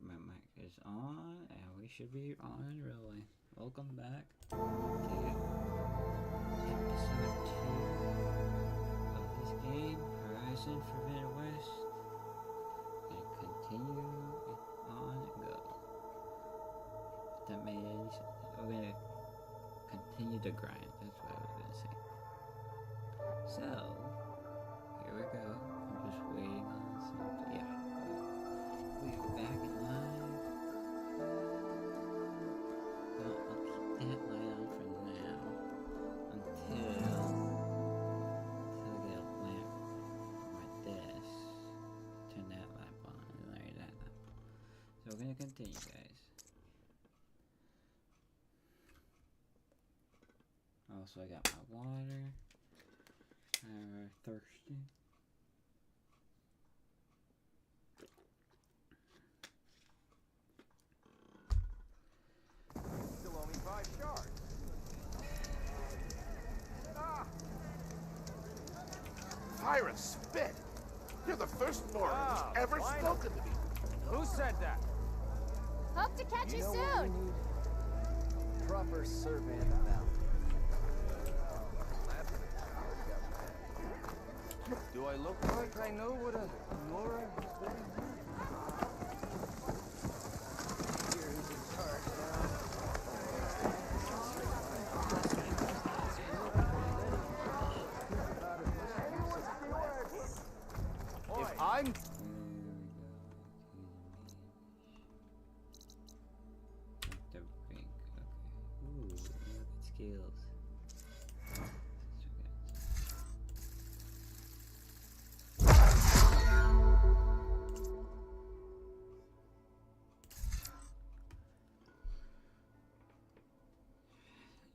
My mic is on, and we should be on and rolling. Welcome back to episode 2 of this game, Horizon Forbidden West. Gonna continue it on and go. If that made any sense. We're gonna continue to grind, that's what I was gonna say. So, here we go. I'm just waiting on something. Yeah. We're back in live. Well, I'll keep that light on for now until I get a lamp like this. Turn that lamp on and light that up. So we're gonna continue, guys. Also, I got my water. I'm thirsty. Still owe me 5 shards. Ah! Tyrus, spit! You're the first Norman who's ever spoken to me. Who said that? Hope to catch you know soon. what we need? Proper survey of the valley. Do I look like I know what a Nora is living in? Here he's in charge now. If I'm... The brink, okay. Ooh, look at skills.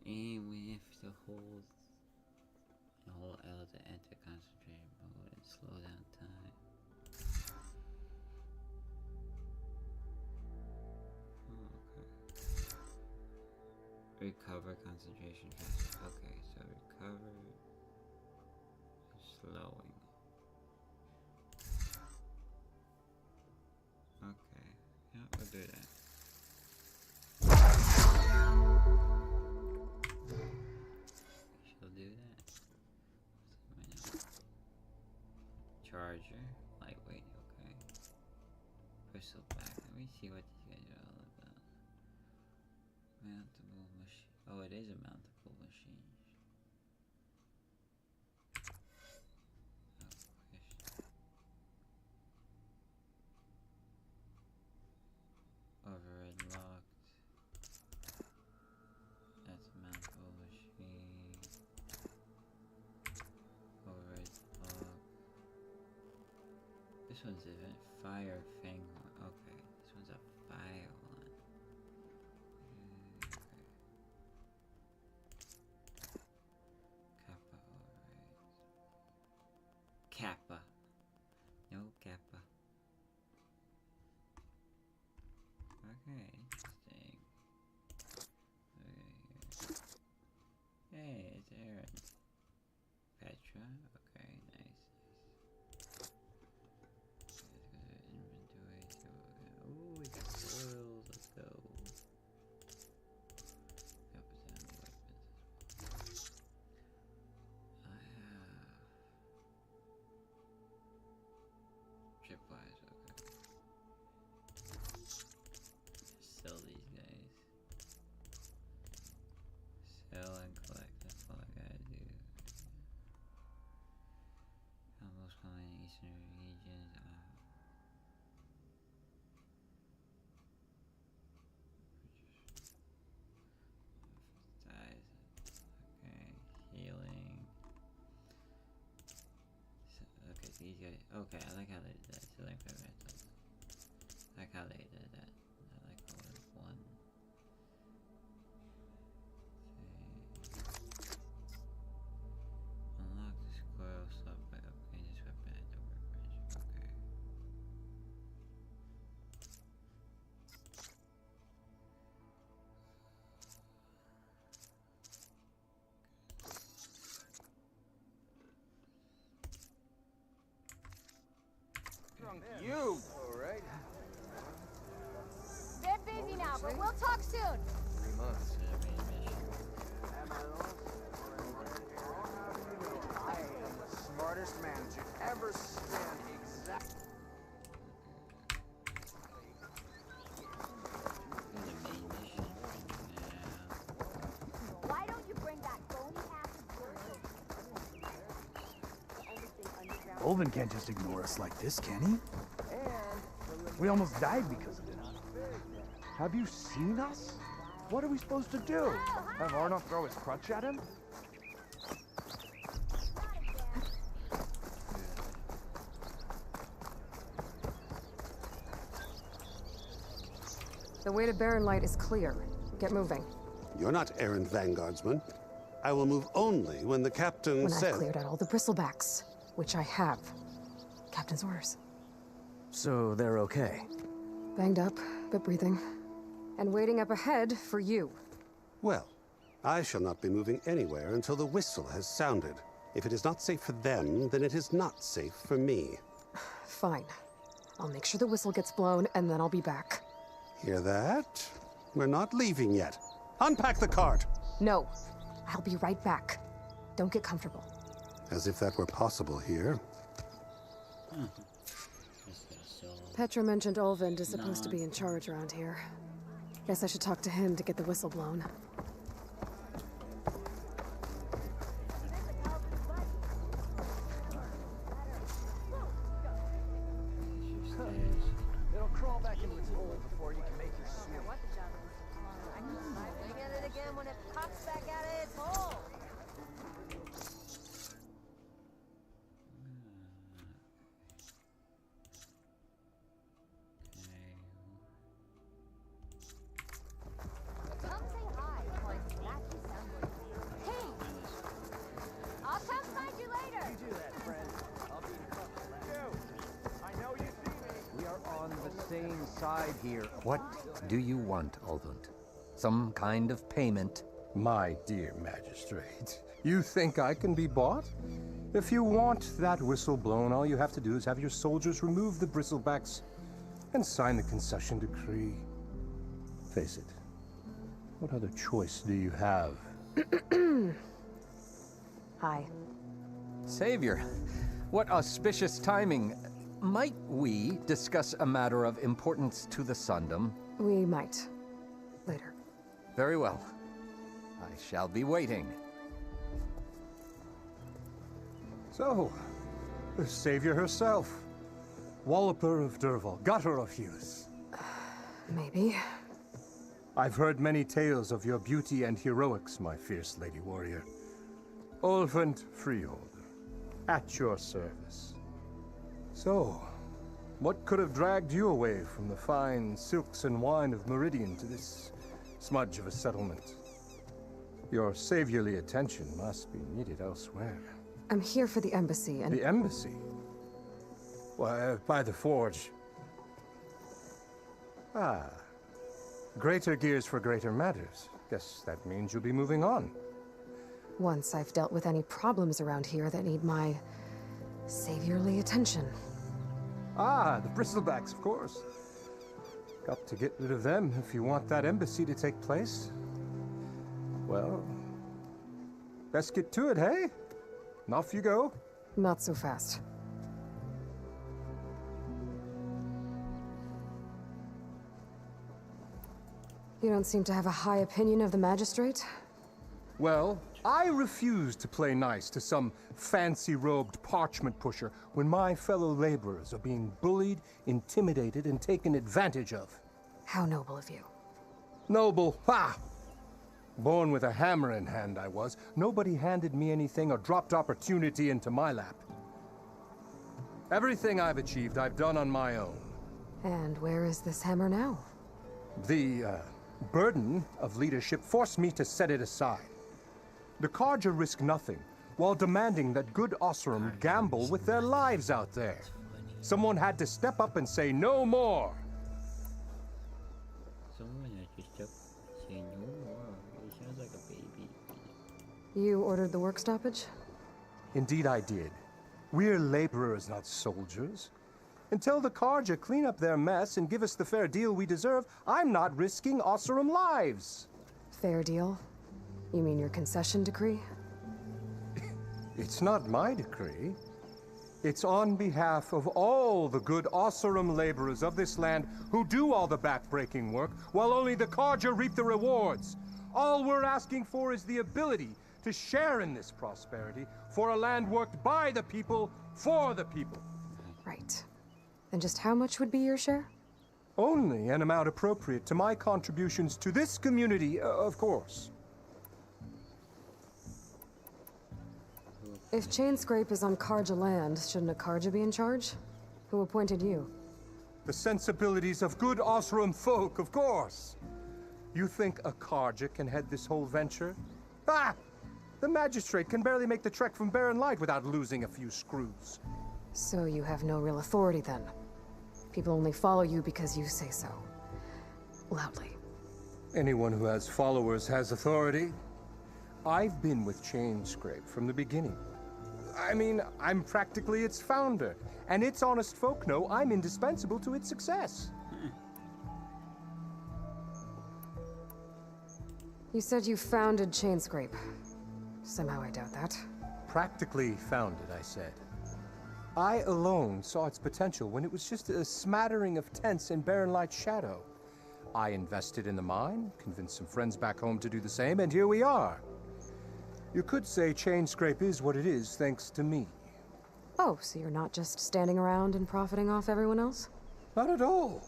Aim with the hold L to enter concentrated mode and slow down time. Oh, okay. Recover concentration faster. Okay, so recover is slowing. Okay, yeah, we'll do that. She'll do that. Charger, lightweight, okay. Crystal back. Let me see what these guys are all about. Mountable machine. Oh, it is a mountable machine. Override locked. That's a mountable machine. Override locked. This one's a fire fang one. Okay, this one's a fire one. Okay. Kappa override. Kappa. No Kappa. Okay, interesting. Okay. Hey, it's Aaron. Petra. Okay, nice. Let's go to inventory. Ooh, we got oils. Let's go. Got put down the weapons as well. I have tripwires. Okay. Sell these guys. Sell and collect. That's all I gotta do. Most common in eastern regions. Dies. Okay. Healing. So, okay, these guys. Okay, I like how they did that. So, I like how they did that. I like how it's one. Unlock the squirrel slot by upgrading this weapon at the workbench. Okay. You! All right. now, but we'll talk soon. 3 months. I am the smartest man to ever stand exactly. Why don't you bring that bony ass of Olvin can't just ignore us like this, can he? We almost died because of it. Have you seen us? What are we supposed to do? Have Arnold throw his crutch at him? The way to Barren Light is clear. Get moving. You're not errant vanguardsman. I will move only when the captain When says... I've cleared out all the bristlebacks, which I have. Captain's orders. So they're okay. Banged up, but breathing. And waiting up ahead for you. Well, I shall not be moving anywhere until the whistle has sounded. If it is not safe for them, then it is not safe for me. Fine. I'll make sure the whistle gets blown, and then I'll be back. Hear that? We're not leaving yet. Unpack the cart! No. I'll be right back. Don't get comfortable. As if that were possible here. Petra mentioned Olvind is supposed to be in charge around here. Guess I should talk to him to get the whistle blown. It'll crawl back into its hole before you can make your swim. Get it again when it pops back out of its hole. Come say hi before I smack you someplace. Hey! I'll come find you later! You do that, friend. I'll be in trouble. I know you see me. We are on the same side here. What do you want, Olvund? Some kind of payment? My dear magistrate, you think I can be bought? If you want that whistle blown, all you have to do is have your soldiers remove the bristlebacks and sign the concession decree. Face it, what other choice do you have? Hi. Savior, what auspicious timing. Might we discuss a matter of importance to the Sundom? We might. Later. Very well. I shall be waiting. So, the savior herself. Walloper of Derval, gutter of youth. Maybe. I've heard many tales of your beauty and heroics, my fierce lady warrior. Olvund Freeholder, at your service. So, what could have dragged you away from the fine silks and wine of Meridian to this smudge of a settlement? Your saviorly attention must be needed elsewhere. I'm here for the embassy and... The embassy? Why, by the forge. Ah. Greater gears for greater matters. Guess that means you'll be moving on. Once I've dealt with any problems around here that need my saviorly attention. Ah, the bristlebacks, of course. Got to get rid of them if you want that embassy to take place. Well, let's get to it, hey? And off you go. Not so fast. You don't seem to have a high opinion of the magistrate? Well, I refuse to play nice to some fancy-robed parchment pusher when my fellow laborers are being bullied, intimidated, and taken advantage of. How noble of you. Noble? Ha! Born with a hammer in hand, I was. Nobody handed me anything or dropped opportunity into my lap. Everything I've achieved, I've done on my own. And where is this hammer now? The, burden of leadership forced me to set it aside. The Carja risk nothing, while demanding that good Oseram gamble with their lives out there. Someone had to step up and say no more. Someone had to step say no more. It sounds like a baby. You ordered the work stoppage? Indeed I did. We're laborers, not soldiers. Until the Carja clean up their mess and give us the fair deal we deserve, I'm not risking Oseram lives. Fair deal? You mean your concession decree? It's not my decree. It's on behalf of all the good Oseram laborers of this land who do all the backbreaking work, while only the Carja reap the rewards. All we're asking for is the ability to share in this prosperity for a land worked by the people, for the people. Right. And just how much would be your share? Only an amount appropriate to my contributions to this community, of course. If Chainscrape is on Carja land, shouldn't a Carja be in charge? Who appointed you? The sensibilities of good Oseram folk, of course. You think a Carja can head this whole venture? Ah! The magistrate can barely make the trek from Barren Light without losing a few screws. So you have no real authority then? People only follow you because you say so. Loudly. Anyone who has followers has authority. I've been with Chainscrape from the beginning. I mean, I'm practically its founder, and its honest folk know I'm indispensable to its success. You said you founded Chainscrape. Somehow I doubt that. Practically founded, I said. I alone saw its potential when it was just a smattering of tents in Barren Light's shadow. I invested in the mine, convinced some friends back home to do the same, and here we are. You could say Chainscrape is what it is thanks to me. Oh, so you're not just standing around and profiting off everyone else? Not at all.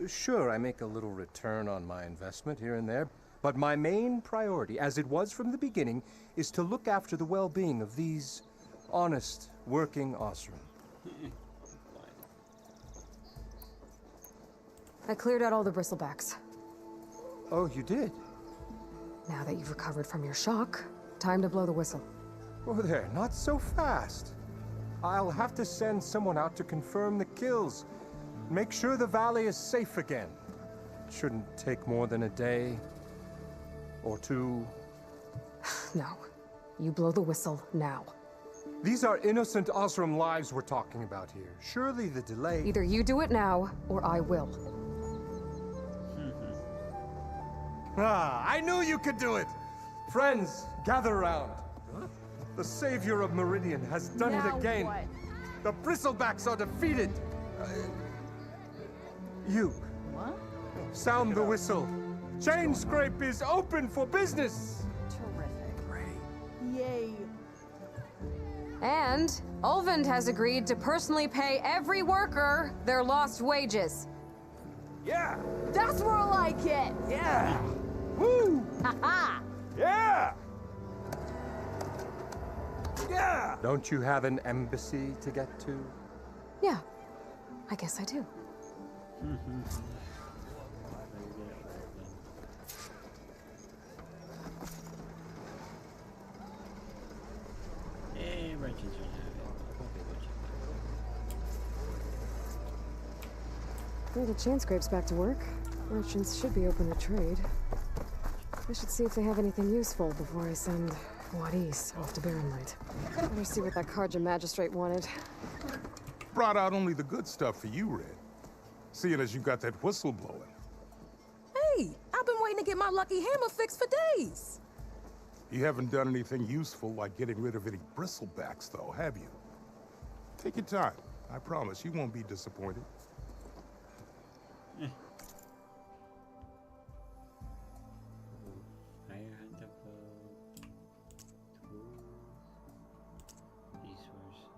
Sure, I make a little return on my investment here and there, but my main priority, as it was from the beginning, is to look after the well-being of these honest, working Oseram. I cleared out all the bristlebacks. Oh, you did? Now that you've recovered from your shock, time to blow the whistle. Oh there, not so fast. I'll have to send someone out to confirm the kills. Make sure the valley is safe again. It shouldn't take more than a day. Or two. No. You blow the whistle now. These are innocent Oseram lives we're talking about here. Surely the delay... Either you do it now, or I will. I knew you could do it! Friends, gather around. The savior of Meridian has done it again. What? The Bristlebacks are defeated. You. What? Sound the whistle. Chainscrape is open for business. Terrific. Yay. And Ulvund has agreed to personally pay every worker their lost wages. Yeah. That's more like it. Yeah. Woo. Ha-ha. Yeah. Yeah. Don't you have an embassy to get to? Yeah, I guess I do. Hey, merchants are Well, the Chainscrape's back to work. Merchants should be open to trade. I should see if they have anything useful before I send Wadis off to Barren Light. Better see what that Carja magistrate wanted. Brought out only the good stuff for you, Red. Seeing as you got that whistle blowing. Hey, I've been waiting to get my lucky hammer fixed for days. You haven't done anything useful like getting rid of any bristlebacks, though, have you? Take your time. I promise you won't be disappointed. Fire hunter bow, tools, resources.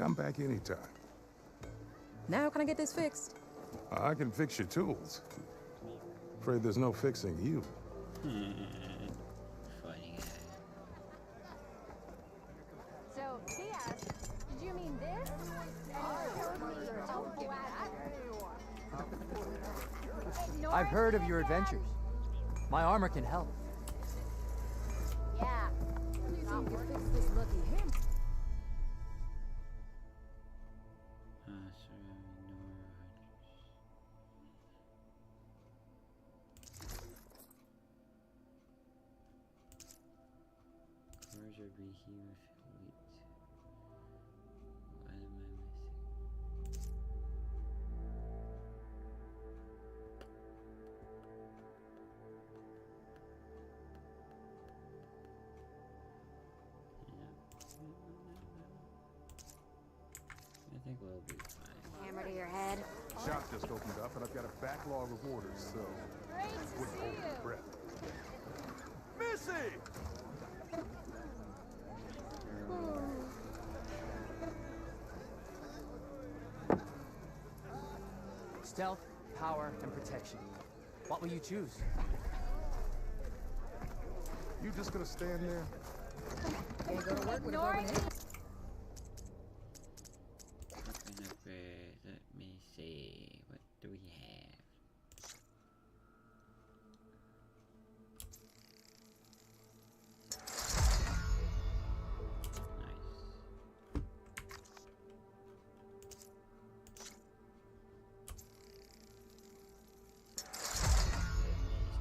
Come back anytime. Now can I get this fixed? I can fix your tools. Afraid there's no fixing you. Funny guy. So, Diaz, did you mean this? And you told me don't give that. I've heard of your adventures. My armor can help. Yeah. Not working. Fix this lucky hammer. Cordial Behemoth Elite. What am I missing? I think we'll be fine. Hammer to your head. Shop just opened up, and I've got a backlog of orders, so Great to wouldn't see hold you. your breath. Missy! Stealth, power, and protection. What will you choose? You just gonna stand there? Can't go to work with a Ignoring broken hand. Open up it. Let me see. What do we have? Nice.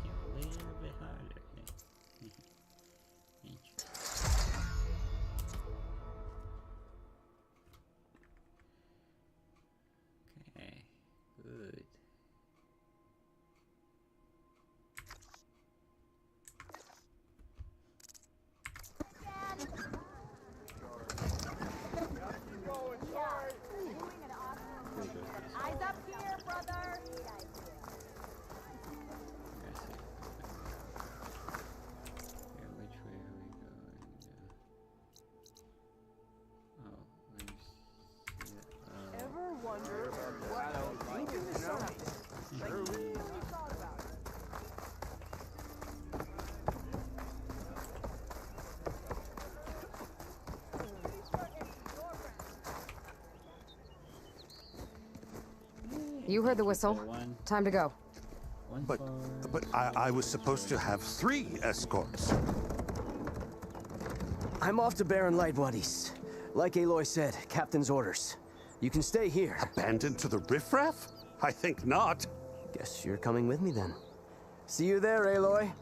That makes it a little bit harder. Interesting. Okay, good. Eyes up here, brother. Which way are we going? Oh, we've seen it. Ever wonder what the link in this song? Like, really thought about it. You heard the whistle. Time to go. But I was supposed to have 3 escorts. I'm off to Baron Light Wadis. Like Aloy said, Captain's orders. You can stay here. Abandoned to the riffraff? I think not. Guess you're coming with me then. See you there, Aloy.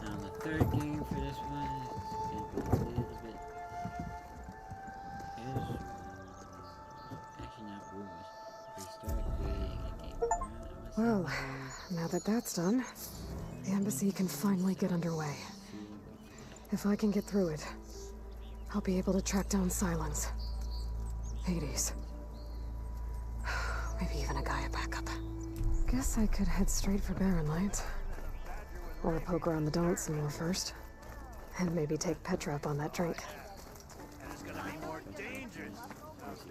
Now the third game for this one is gonna be a little bit. Actually not rumors. We start creating a game around. Well, now that that's done, the embassy can finally get underway. If I can get through it, I'll be able to track down Silence. Hades. Maybe even a Gaia backup. Guess I could head straight for Baron Light. Or poke around the Daunt some more first. And maybe take Petra up on that drink. And it's gonna be more dangerous. Let's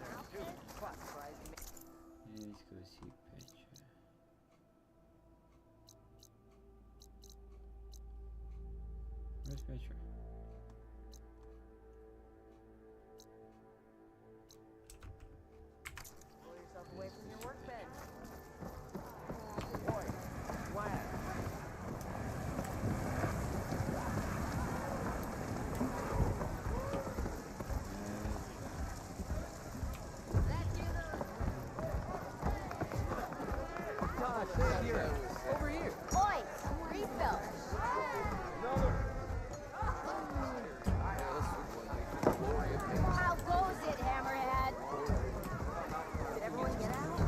go see Petra. Where's Petra? Pull yourself away from your workbench. Boy, swag. Over here. Oi, refill. How goes it, Hammerhead? Did everyone get out?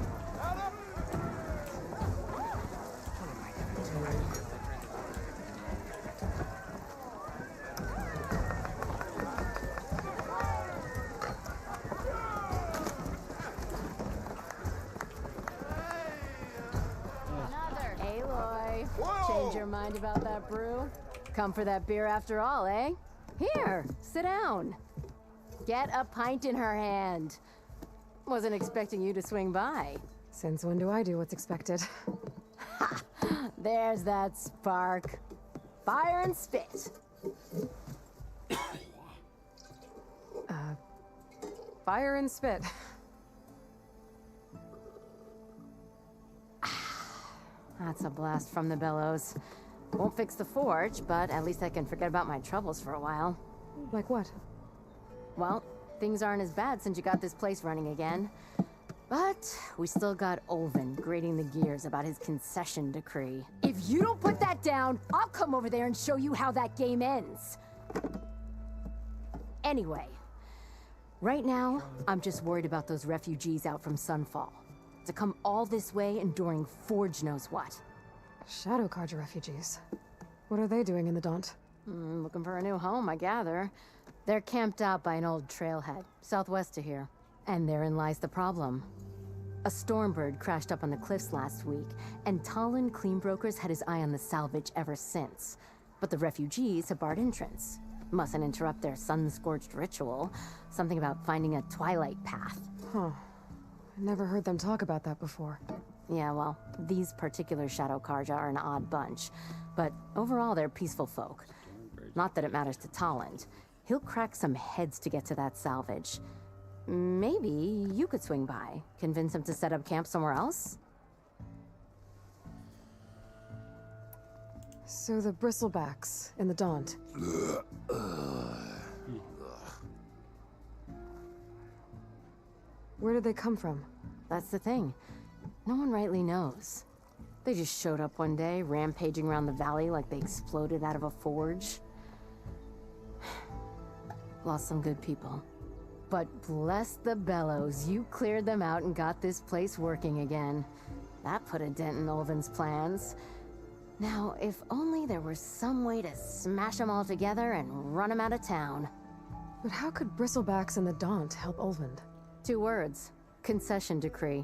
mind about that brew? Come for that beer after all, eh? Here, sit down. Get a pint in her hand. Wasn't expecting you to swing by. Since when do I do what's expected? Ha! There's that spark. Fire and spit. Fire and spit. That's a blast from the bellows. Won't fix the forge, but at least I can forget about my troubles for a while. Like what? Well, things aren't as bad since you got this place running again. But we still got Olvin grating the gears about his concession decree. If you don't put that down, I'll come over there and show you how that game ends. Anyway, right now, I'm just worried about those refugees out from Sunfall. To come all this way enduring Forge knows what. Shadow Carja refugees. What are they doing in the Daunt? Looking for a new home, I gather. They're camped out by an old trailhead, southwest of here. And therein lies the problem. A Stormbird crashed up on the cliffs last week, and Talon Cleanbrokers had his eye on the salvage ever since. But the refugees have barred entrance. Mustn't interrupt their sun-scorched ritual. Something about finding a twilight path. Huh. I never heard them talk about that before. Yeah, well, these particular Shadow Carja are an odd bunch. But overall, they're peaceful folk. Not that it matters to Talon. He'll crack some heads to get to that salvage. Maybe you could swing by, convince him to set up camp somewhere else? So the Bristlebacks in the Daunt. Where did they come from? That's the thing. No one rightly knows. They just showed up one day, rampaging around the valley like they exploded out of a forge. Lost some good people. But bless the bellows, you cleared them out and got this place working again. That put a dent in Olvin's plans. Now, if only there were some way to smash them all together and run them out of town. But how could Bristlebacks and the Daunt help Olvind? 2 words. Concession decree.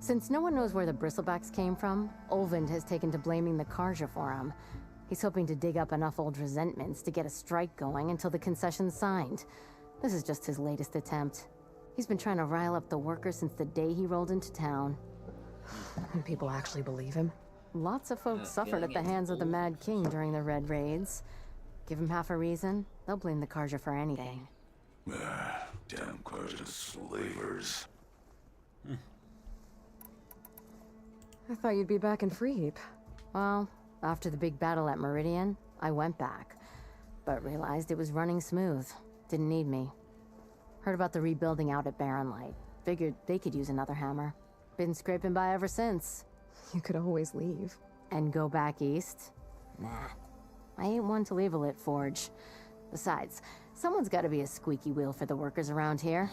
Since no one knows where the Bristlebacks came from, Olvind has taken to blaming the Carja for them. He's hoping to dig up enough old resentments to get a strike going until the concession's signed. This is just his latest attempt. He's been trying to rile up the workers since the day he rolled into town. And people actually believe him? Lots of folks suffered at the hands of the Mad King during the Red Raids. Give him half a reason, they'll blame the Carja for anything. Damn Carja slavers. I thought you'd be back in Freeheap. Well, after the big battle at Meridian, I went back. But realized it was running smooth. Didn't need me. Heard about the rebuilding out at Barren Light. Figured they could use another hammer. Been scraping by ever since. You could always leave. And go back east? Nah. I ain't one to leave a lit forge. Besides, someone's gotta be a squeaky wheel for the workers around here.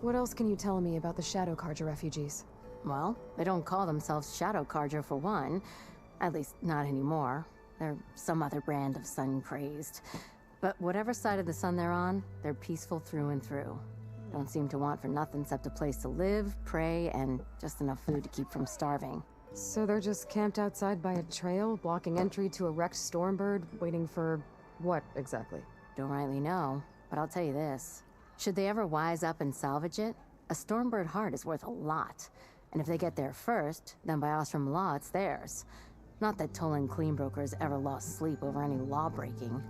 What else can you tell me about the Shadow Carja refugees? Well, they don't call themselves Shadow Carja for one. At least, not anymore. They're some other brand of sun-crazed. But whatever side of the sun they're on, they're peaceful through and through. Don't seem to want for nothing except a place to live, pray, and just enough food to keep from starving. So they're just camped outside by a trail, blocking entry to a wrecked Stormbird, waiting for what exactly? Don't rightly know, but I'll tell you this. Should they ever wise up and salvage it, a Stormbird heart is worth a lot. And if they get there first, then by Ostrom law, it's theirs. Not that Tolan Cleanbrokers ever lost sleep over any law-breaking.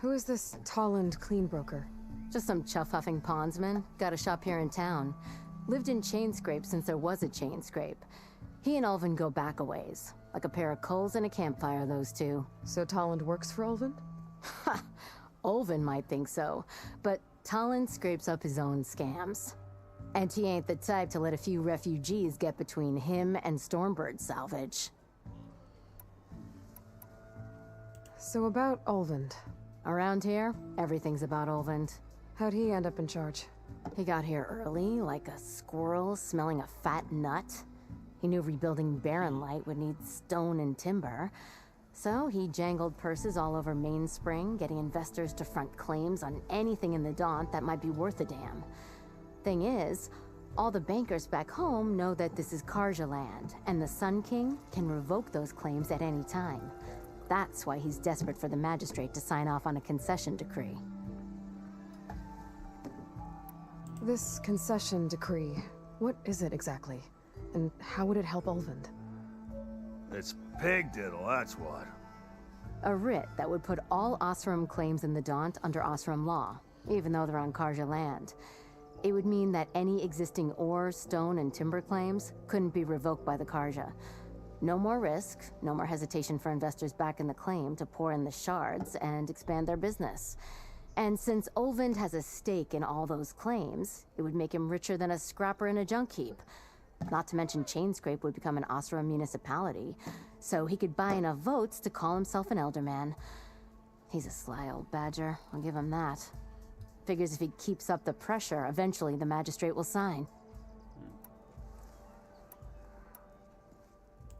Who is this Tolland Cleanbroker? Just some chuff-huffing pondsman. Got a shop here in town. Lived in Chainscrape since there was a Chainscrape. He and Ulvin go back a ways. Like a pair of coals and a campfire, those two. So Tolland works for Ulvin? Ha! Ulvin might think so, but Tolland scrapes up his own scams. And he ain't the type to let a few refugees get between him and Stormbird salvage. So about Ulvin. Around here, everything's about Ulvin. How'd he end up in charge? He got here early, like a squirrel smelling a fat nut. He knew rebuilding Barren Light would need stone and timber. So he jangled purses all over Mainspring, getting investors to front claims on anything in the Daunt that might be worth a damn. Thing is, All the bankers back home know that this is Karja land, and the Sun King can revoke those claims at any time. That's why he's desperate for the magistrate to sign off on a concession decree. This concession decree, what is it exactly? And how would it help Ulvund? It's pig diddle, that's what. A writ that would put all Osram claims in the Daunt under Osram law, even though they're on Karja land. It would mean that any existing ore, stone, and timber claims couldn't be revoked by the Karja. No more risk, no more hesitation for investors back in the claim to pour in the shards and expand their business. And since Ulvund has a stake in all those claims, it would make him richer than a scrapper in a junk heap. Not to mention Chainscrape would become an Osram municipality, so he could buy enough votes to call himself an Elderman. He's a sly old badger, I'll give him that. Figures if he keeps up the pressure, eventually the magistrate will sign.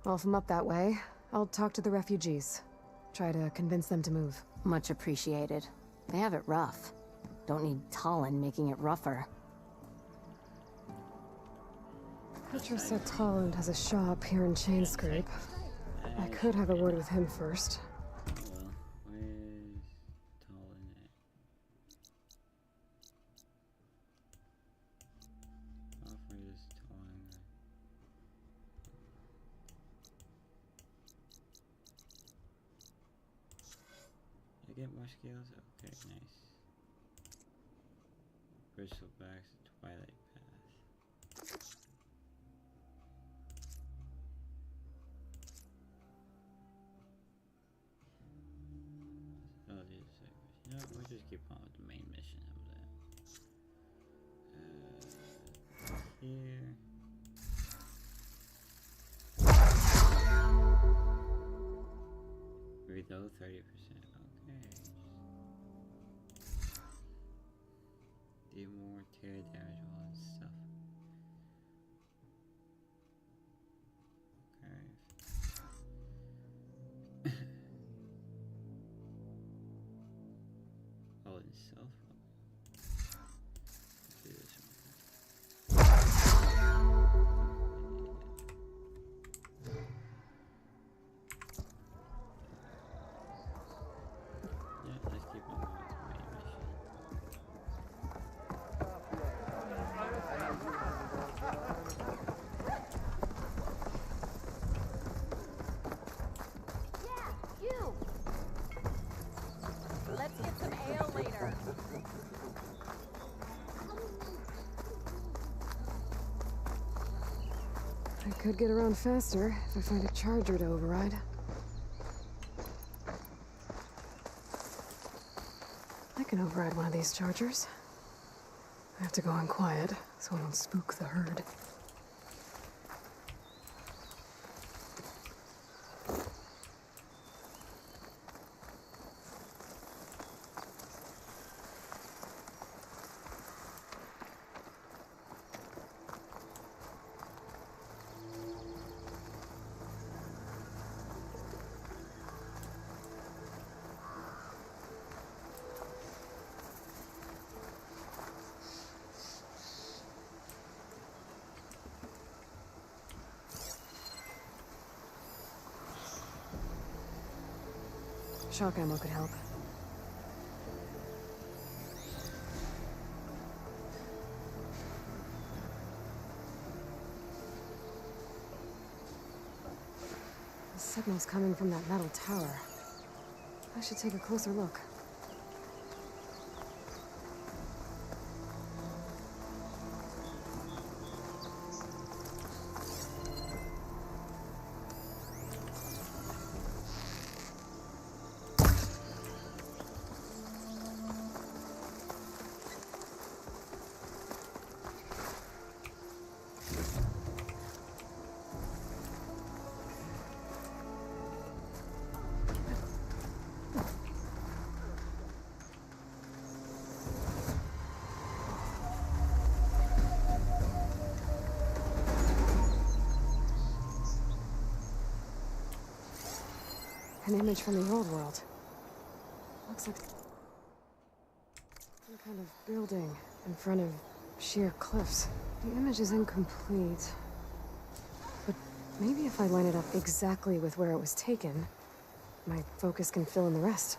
Well, if I'm up that way, I'll talk to the refugees. Try to convince them to move. Much appreciated. They have it rough. Don't need Talon making it rougher. Petra said Talon has a shop here in Chainscrape. I could have a word with him first. Well, where's Talon at? How far is Talon? I get more skills? Okay, nice. Bristlebacks, Twilight Path. Oh, these are you know what, we'll just keep on with the main mission of that. Here. Reload 30%. Okay. Do more tear damage while it's stuff. Okay. Oh, it's self. Let's do this one. Yeah, let's keep on going to the main mission. Yeah, you! Let's get some ale later. I could get around faster if I find a charger to override. I can override one of these chargers. I have to go in quiet so I don't spook the herd. Shock ammo could help. The signal's coming from that metal tower. I should take a closer look. An image from the old world. Looks like some kind of building in front of sheer cliffs. The image is incomplete. But maybe if I line it up exactly with where it was taken, my focus can fill in the rest.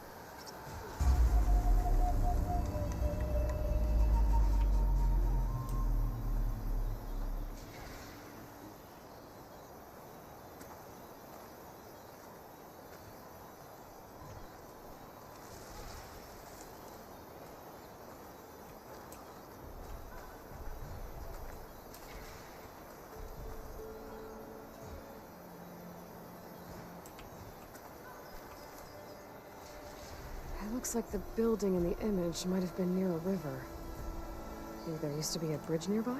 It looks like the building in the image might have been near a river. Maybe there used to be a bridge nearby?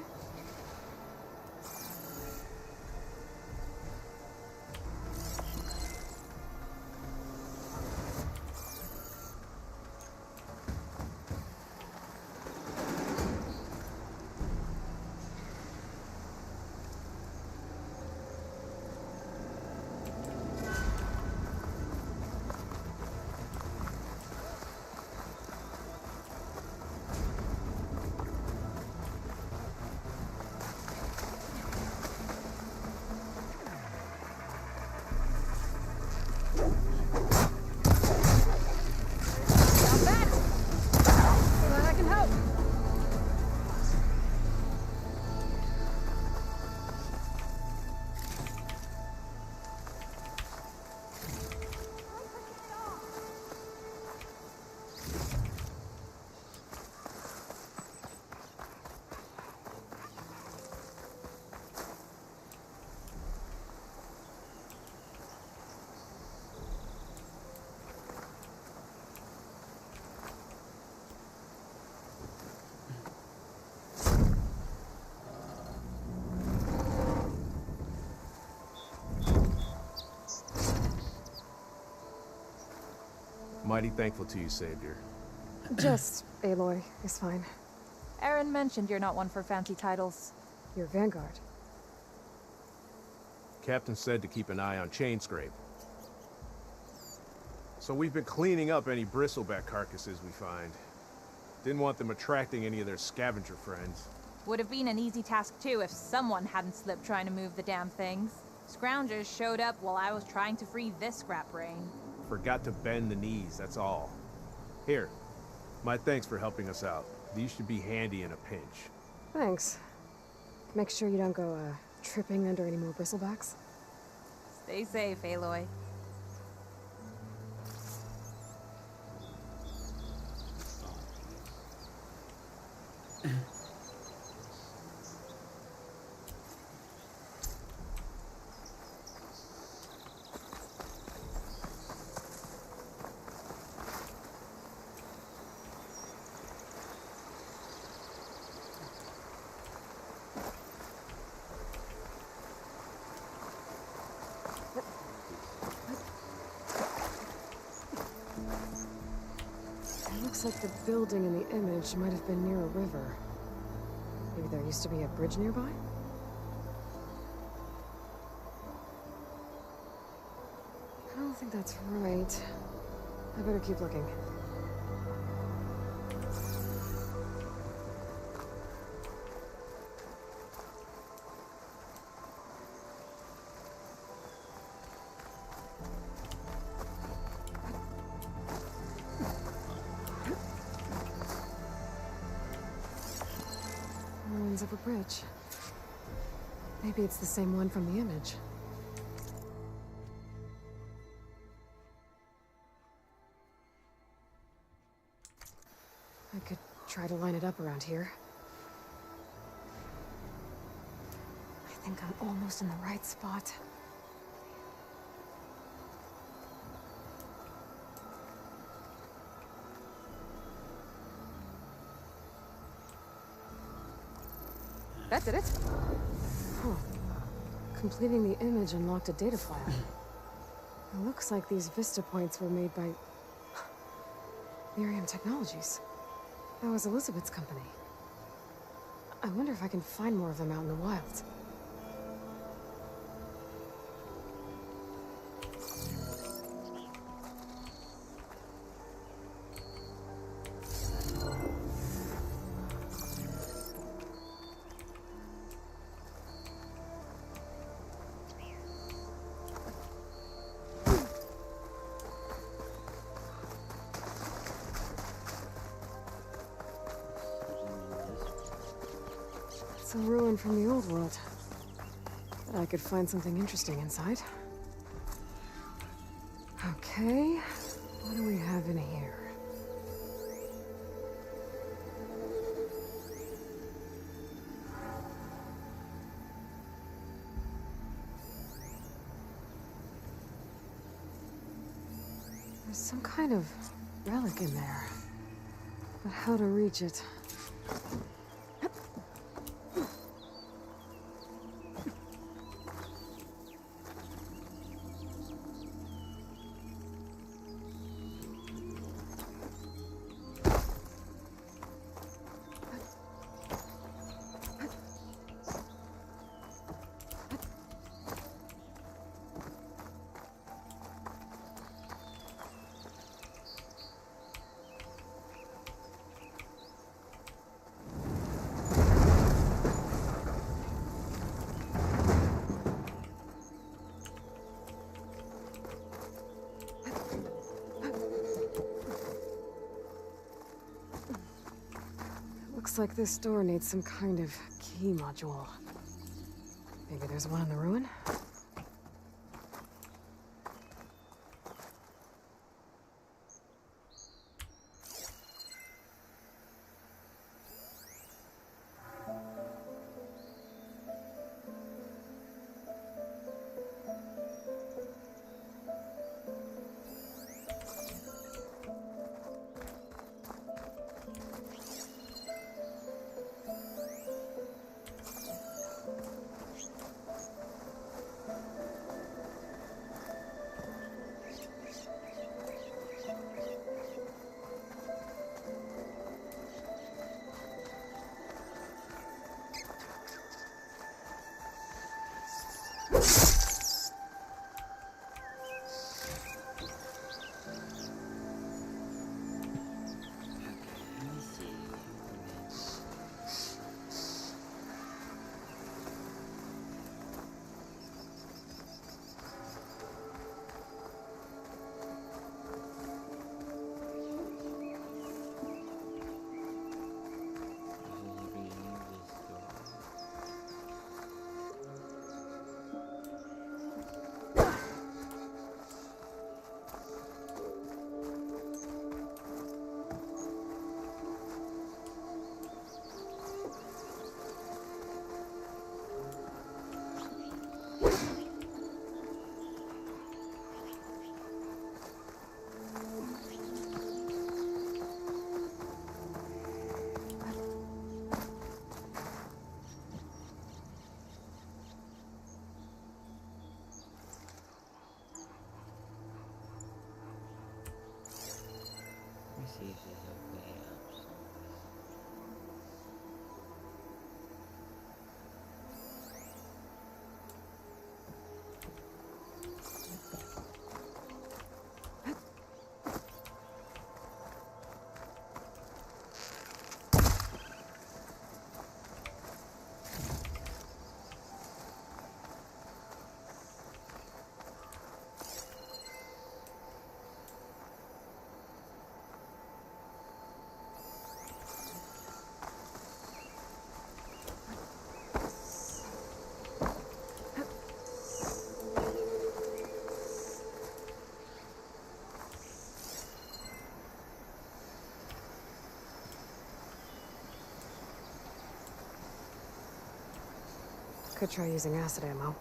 Mighty thankful to you, Savior. Just Aloy is fine. Aaron mentioned you're not one for fancy titles. You're Vanguard. Captain said to keep an eye on Chainscrape. So we've been cleaning up any bristleback carcasses we find. Didn't want them attracting any of their scavenger friends. Would have been an easy task too if someone hadn't slipped trying to move the damn things. Scroungers showed up while I was trying to free this scrap brain. Forgot to bend the knees, that's all. Here, my thanks for helping us out. These should be handy in a pinch. Thanks. Make sure you don't go, tripping under any more bristlebacks. Stay safe, Aloy. Looks like the building in the image might have been near a river. Maybe there used to be a bridge nearby? I don't think that's right. I better keep looking. Ruins of a bridge. Maybe it's the same one from the image. I could try to line it up around here. I think I'm almost in the right spot. That did it. Huh. Completing the image unlocked a data file. It looks like these Vista points were made by Miriam Technologies. That was Elizabeth's company. I wonder if I can find more of them out in the wild. It's a ruin from the old world. Bet I could find something interesting inside. Okay, what do we have in here? There's some kind of relic in there. But how to reach it? Looks like this door needs some kind of key module. Maybe there's one in the ruin? See if there's a way up somewhere. Could try using acid ammo.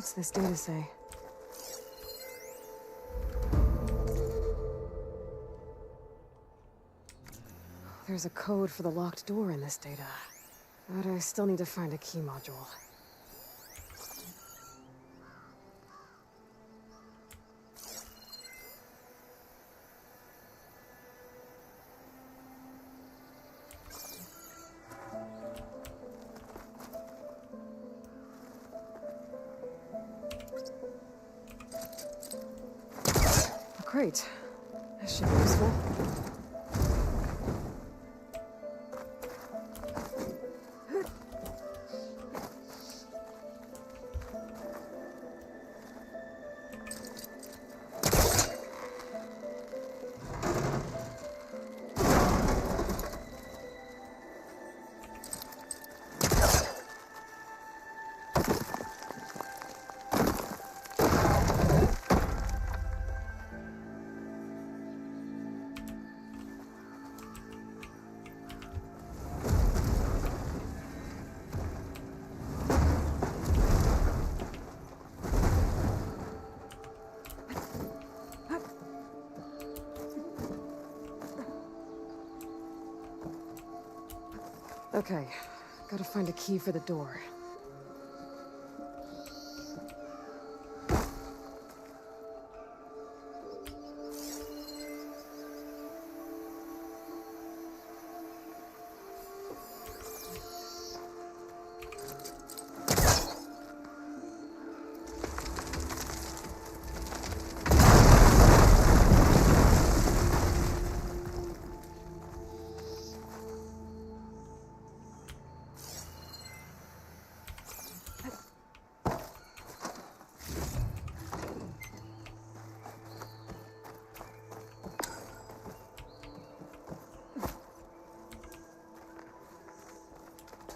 What's this data say? There's a code for the locked door in this data. But I still need to find a key module. Great. This should be useful. Okay, gotta find a key for the door.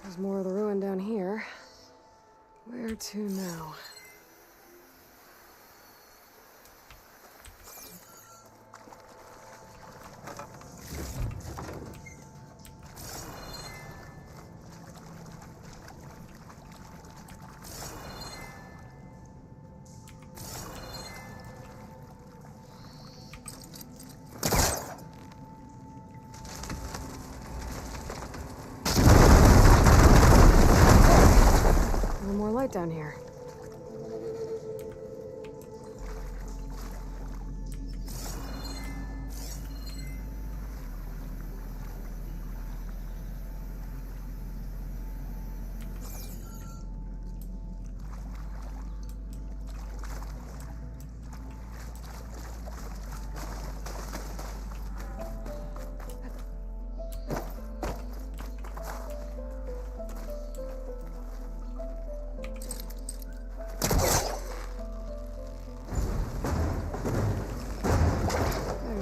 There's more of the ruin down here. Where to now? More light down here.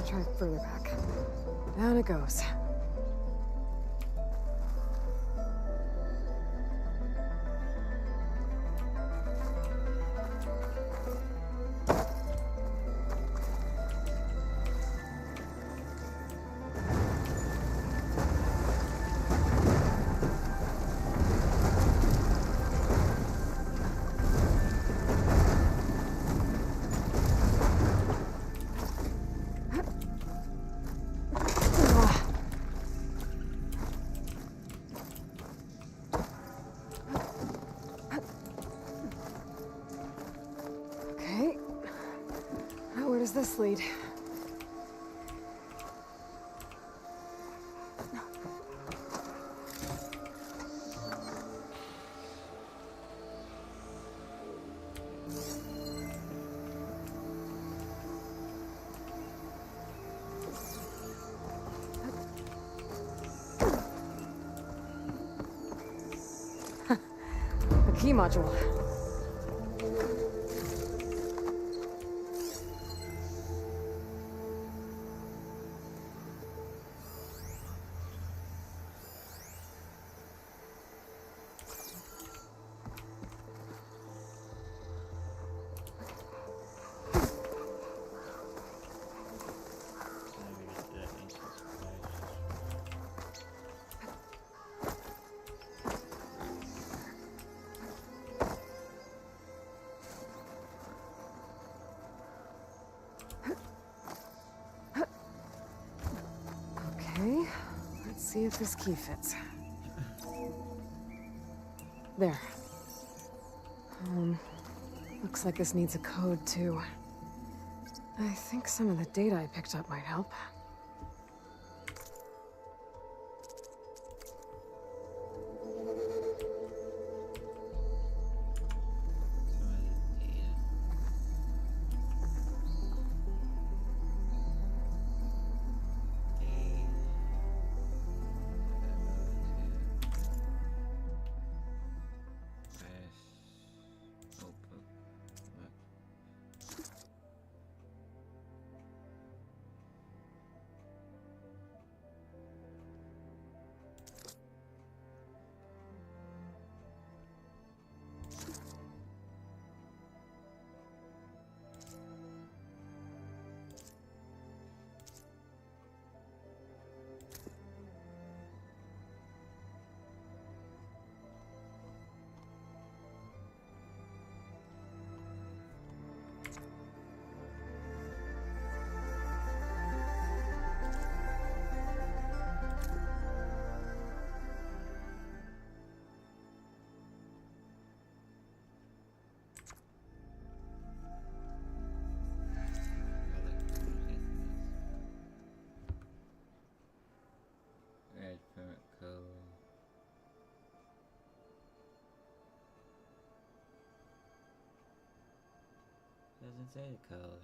Try further back. Down it goes. Where does this lead? A key module. Let's see if this key fits. There. Looks like this needs a code, too. I think some of the data I picked up might help. Doesn't say the code.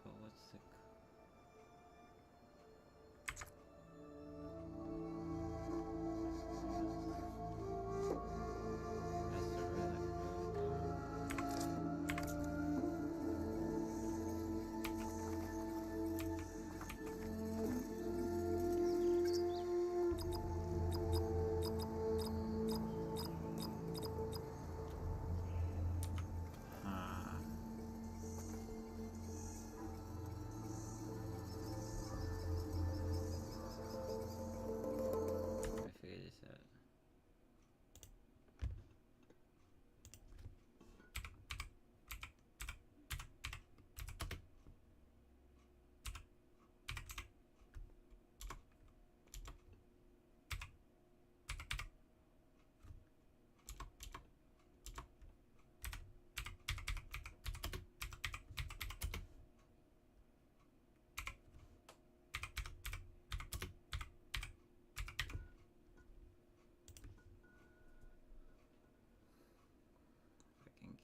But what's the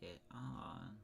get on?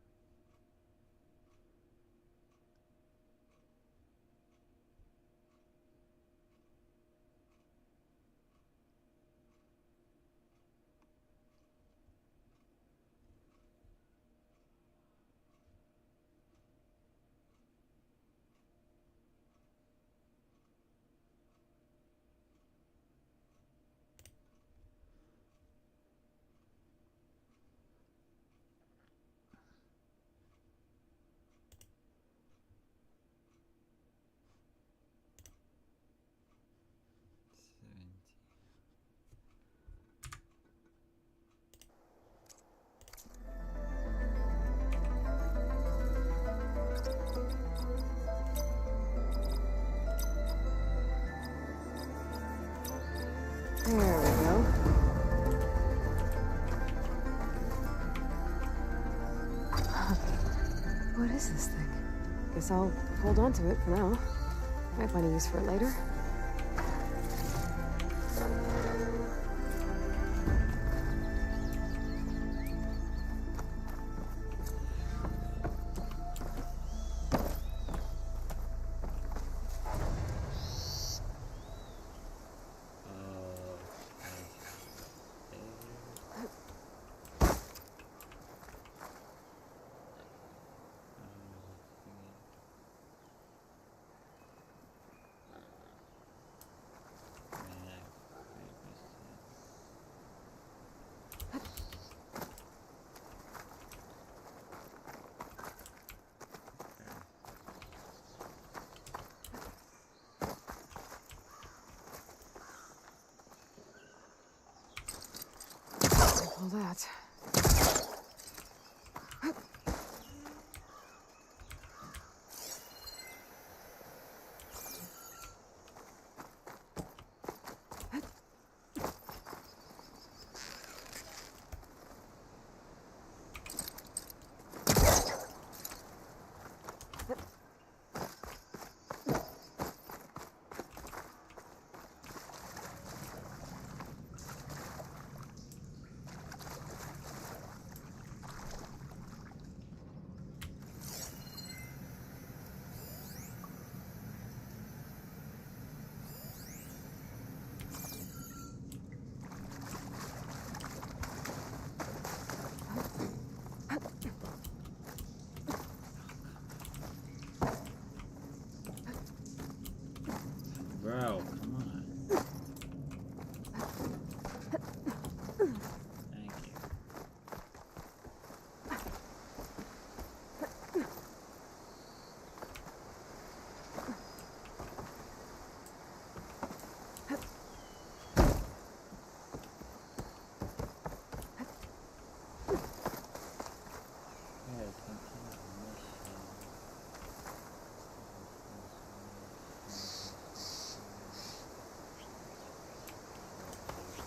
There we go. What is this thing? Guess I'll hold on to it for now. Might find a use for it later. All that.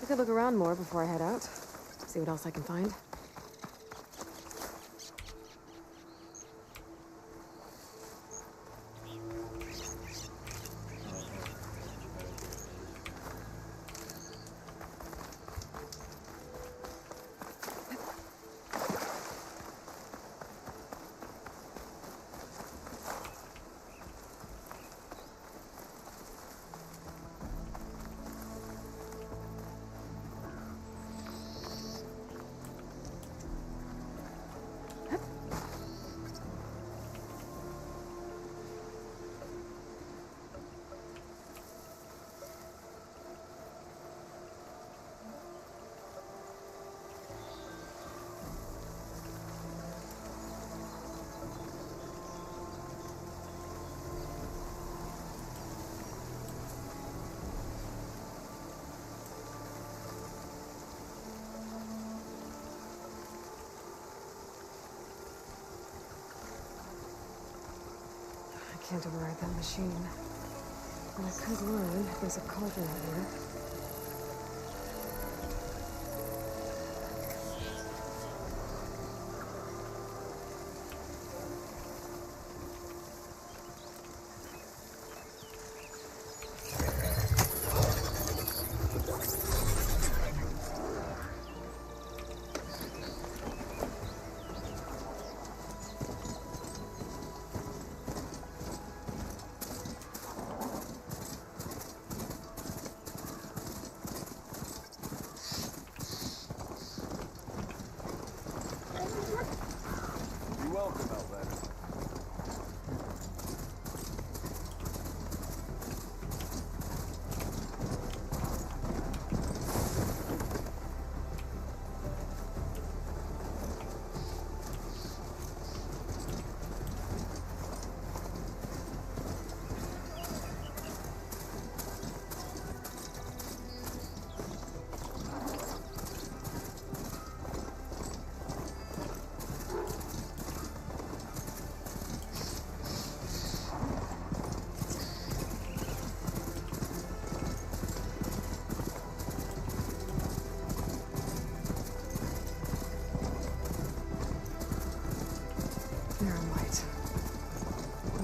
I could look around more before I head out. See what else I can find. I can't override that machine. But I could learn if there's a cauldron out here.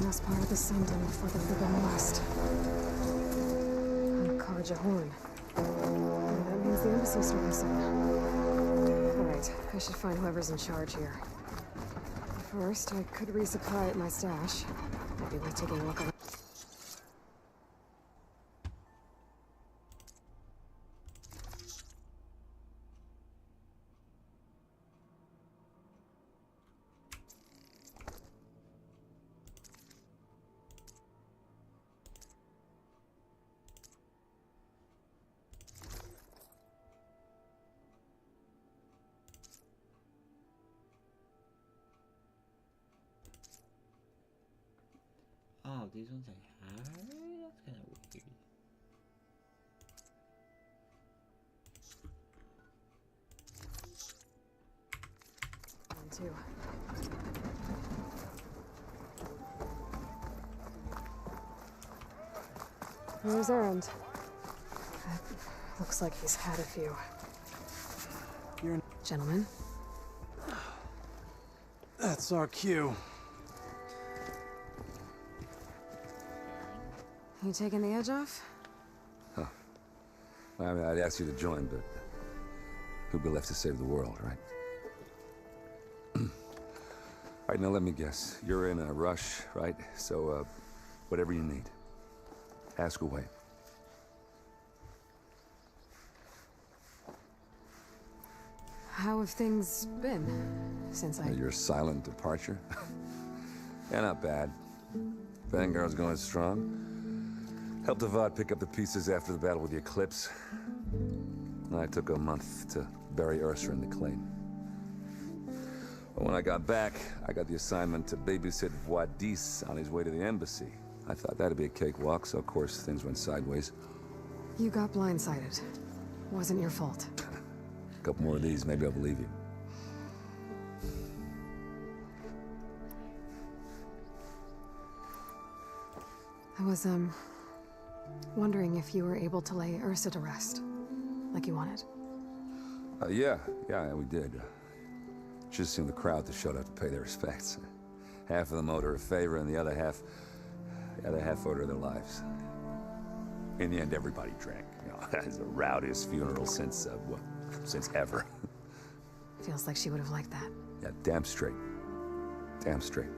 Last part of the sun tunnel before the Forbidden West. And Karja Horn. And that means the embassy's starting soon. Alright, I should find whoever's in charge here. First, I could resupply at my stash. Might be worth taking a look at. Oh, these ones I have? That's kind of weird. One, two. Where's Erend? Looks like he's had a few. You're... Gentlemen? That's our cue. You taking the edge off? Huh. I mean, I'd ask you to join, but who'd be left to save the world, right? All right, now let me guess. You're in a rush, right? So, whatever you need, ask away. How have things been since Your silent departure? Yeah, not bad. Vanguard's going strong. Helped Avad pick up the pieces after the battle with the Eclipse. I took a month to bury Ursa in the claim. But when I got back, I got the assignment to babysit Wadis on his way to the embassy. I thought that'd be a cakewalk, so of course things went sideways. You got blindsided. Wasn't your fault. A couple more of these, maybe I'll believe you. I was, wondering if you were able to lay Ursa to rest. like you wanted? Yeah, we did. Just seemed the crowd that showed up to pay their respects. Half of them owed her a favor, and the other half owed her their lives. In the end, everybody drank. You know, it's the rowdiest funeral since ever. Feels like she would have liked that. Yeah, damn straight. Damn straight.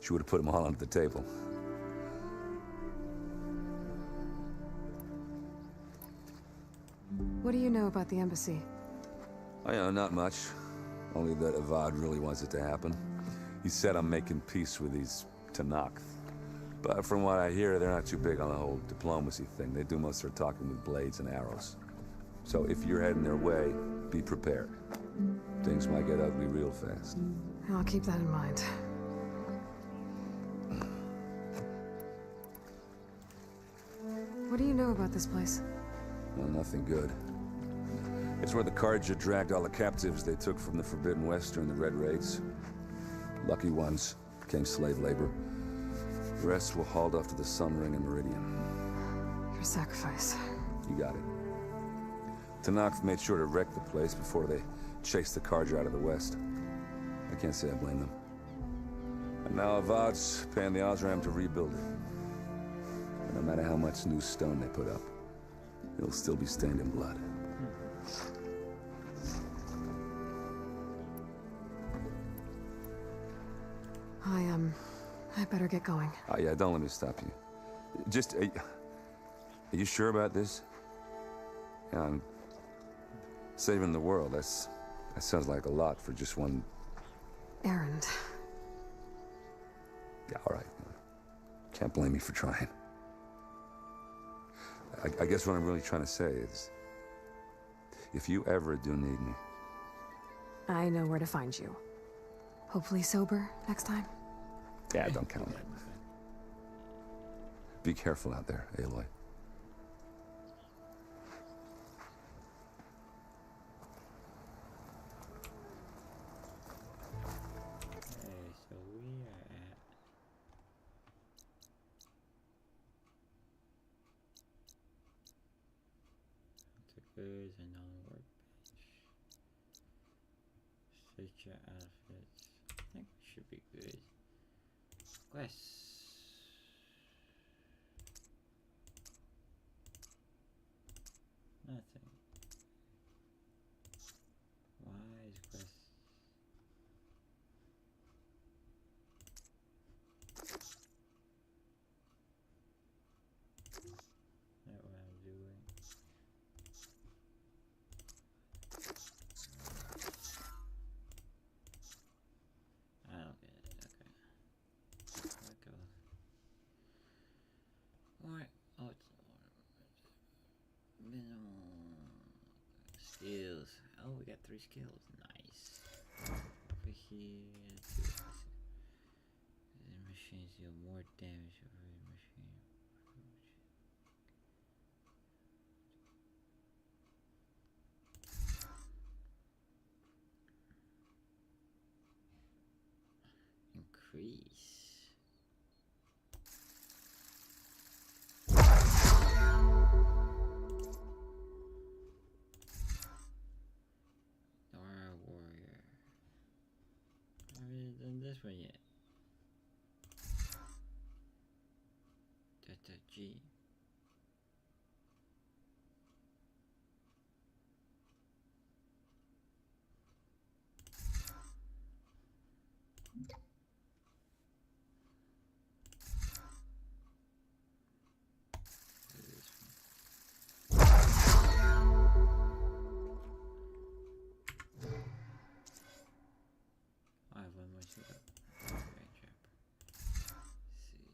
She would have put them all under the table. What do you know about the embassy? Oh, yeah, not much. Only that Avad really wants it to happen. He said I'm making peace with these Tenakth. But from what I hear, they're not too big on the whole diplomacy thing. They do most of their talking with blades and arrows. So if you're heading their way, be prepared. Things might get ugly real fast. I'll keep that in mind. What do you know about this place? Well, nothing good. It's where the Carja dragged all the captives they took from the Forbidden West during the Red Raids. Lucky ones became slave labor. The rest were hauled off to the Sun Ring and Meridian. Your sacrifice. You got it. Tenakth made sure to wreck the place before they chased the Carja out of the West. I can't say I blame them. And now Avad's paying the Osram to rebuild it. And no matter how much new stone they put up, it'll still be stained in blood. I better get going. Oh, yeah, don't let me stop you. Just, are you sure about this? Yeah, I'm saving the world. That sounds like a lot for just one... errand. Yeah, all right. Can't blame me for trying. I guess what I'm really trying to say is, if you ever do need me... I know where to find you. Hopefully sober next time. Yeah, don't count on it. Be careful out there, Aloy. Okay, so we are at goods and on workbench. Search your outfits. I think we should be good. Quests. Nothing. Why is quest? Not what I'm doing. I don't get it. Okay. Let go. Alright. Oh, it's skills. Oh, we got 3 skills. Nice. Over here. The machines deal more damage over the machine. Increase. Dora Warrior. I haven't done this one yet. Delta G. I have one more to go. Rain trap. See.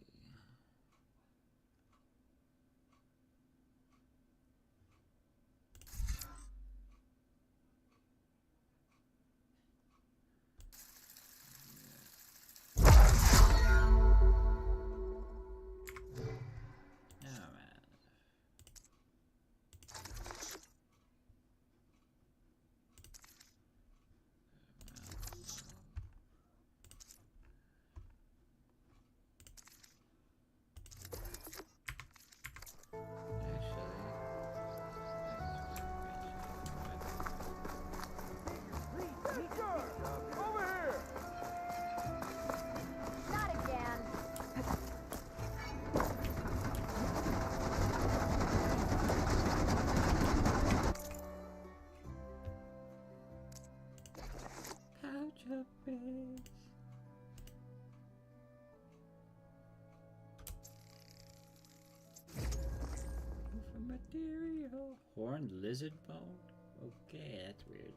Horned lizard bone? Okay, that's weird.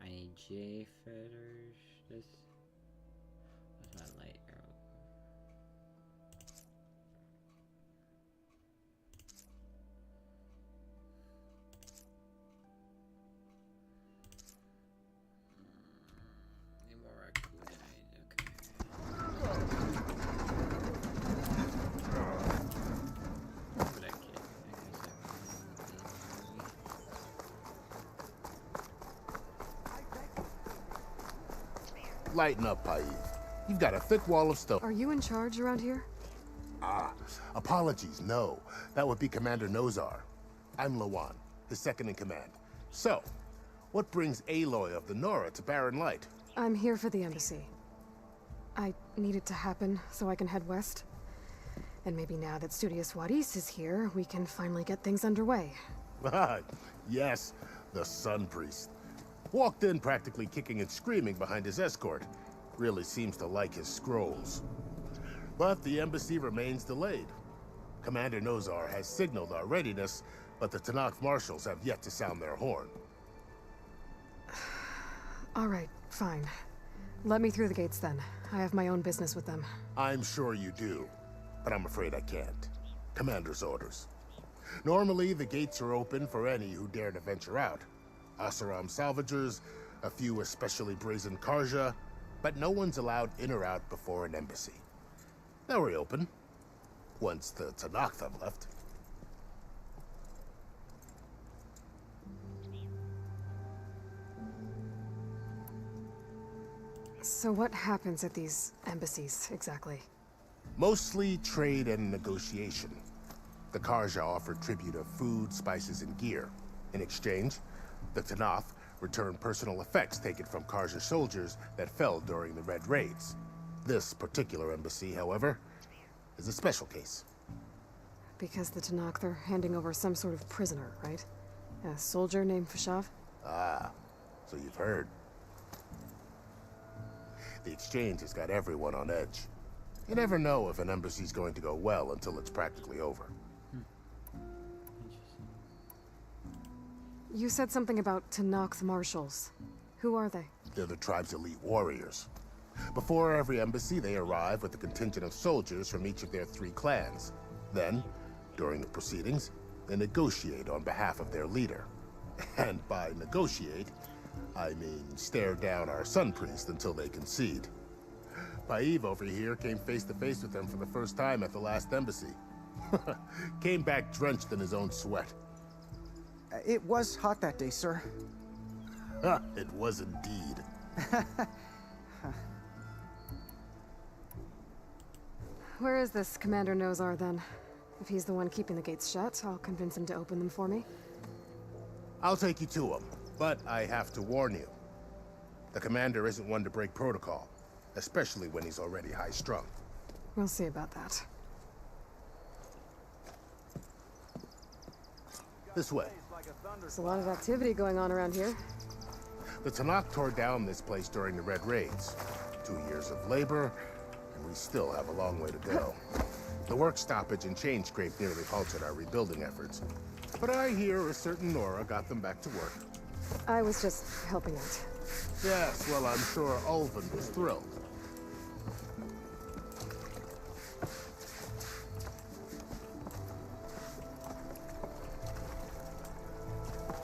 I need J feathers. That's my light arrow. Need more raccoonite, okay. What I get? Lighten up, Paid. You've got a thick wall of stone. Are you in charge around here? Ah, apologies, no. That would be Commander Nozar. I'm Lawan, his second in command. So, what brings Aloy of the Nora to Barren Light? I'm here for the embassy. I need it to happen so I can head west. And maybe now that Studious Wadis is here, we can finally get things underway. Yes, the Sun Priest. Walked in practically kicking and screaming behind his escort. Really seems to like his scrolls. But the embassy remains delayed. Commander Nozar has signaled our readiness, but the Tenakth marshals have yet to sound their horn. All right, fine. Let me through the gates then. I have my own business with them. I'm sure you do, but I'm afraid I can't. Commander's orders. Normally, the gates are open for any who dare to venture out. Asaram salvagers, a few especially brazen Karja, but no one's allowed in or out before an embassy. They'll reopen, once the Tenakth have left. So what happens at these embassies, exactly? Mostly trade and negotiation. The Karja offer tribute of food, spices, and gear. In exchange, the Tenakth return personal effects taken from Karja soldiers that fell during the Red Raids. This particular embassy, however, is a special case. Because the Tenakth are handing over some sort of prisoner, right? A soldier named Fashav? Ah, so you've heard. The exchange has got everyone on edge. You never know if an embassy's going to go well until it's practically over. You said something about Tenakth marshals. Who are they? They're the tribe's elite warriors. Before every embassy, they arrive with a contingent of soldiers from each of their 3 clans. Then, during the proceedings, they negotiate on behalf of their leader. And by negotiate, I mean stare down our Sun Priest until they concede. Paid over here came face to face with them for the first time at the last embassy. Came back drenched in his own sweat. It was hot that day, sir. It was indeed. Where is this Commander Nozar, then? If he's the one keeping the gates shut, I'll convince him to open them for me. I'll take you to him, but I have to warn you. The commander isn't one to break protocol, especially when he's already high-strung. We'll see about that. This way. There's a lot of activity going on around here. The Tenakth tore down this place during the Red Raids. 2 years of labor, and we still have a long way to go. The work stoppage and chain scrape nearly halted our rebuilding efforts. But I hear a certain Nora got them back to work. I was just helping out. Yes, well, I'm sure Ulvund was thrilled.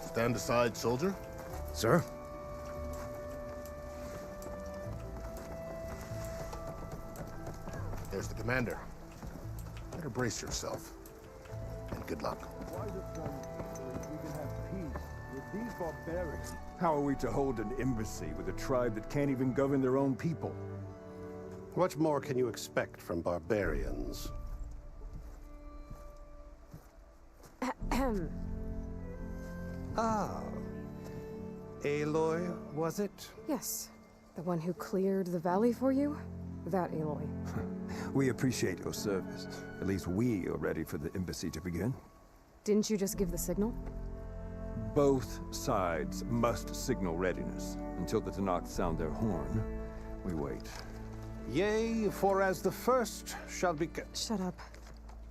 Stand aside, soldier. Sir? There's the commander. Better brace yourself. And good luck. These barbarians. How are we to hold an embassy with a tribe that can't even govern their own people? What more can you expect from barbarians? Ah. Aloy, was it? Yes. The one who cleared the valley for you? That Aloy. We appreciate your service. At least we are ready for the embassy to begin. Didn't you just give the signal? Both sides must signal readiness. Until the Tenakth sound their horn, we wait. Yea, for as the first shall be... Shut up.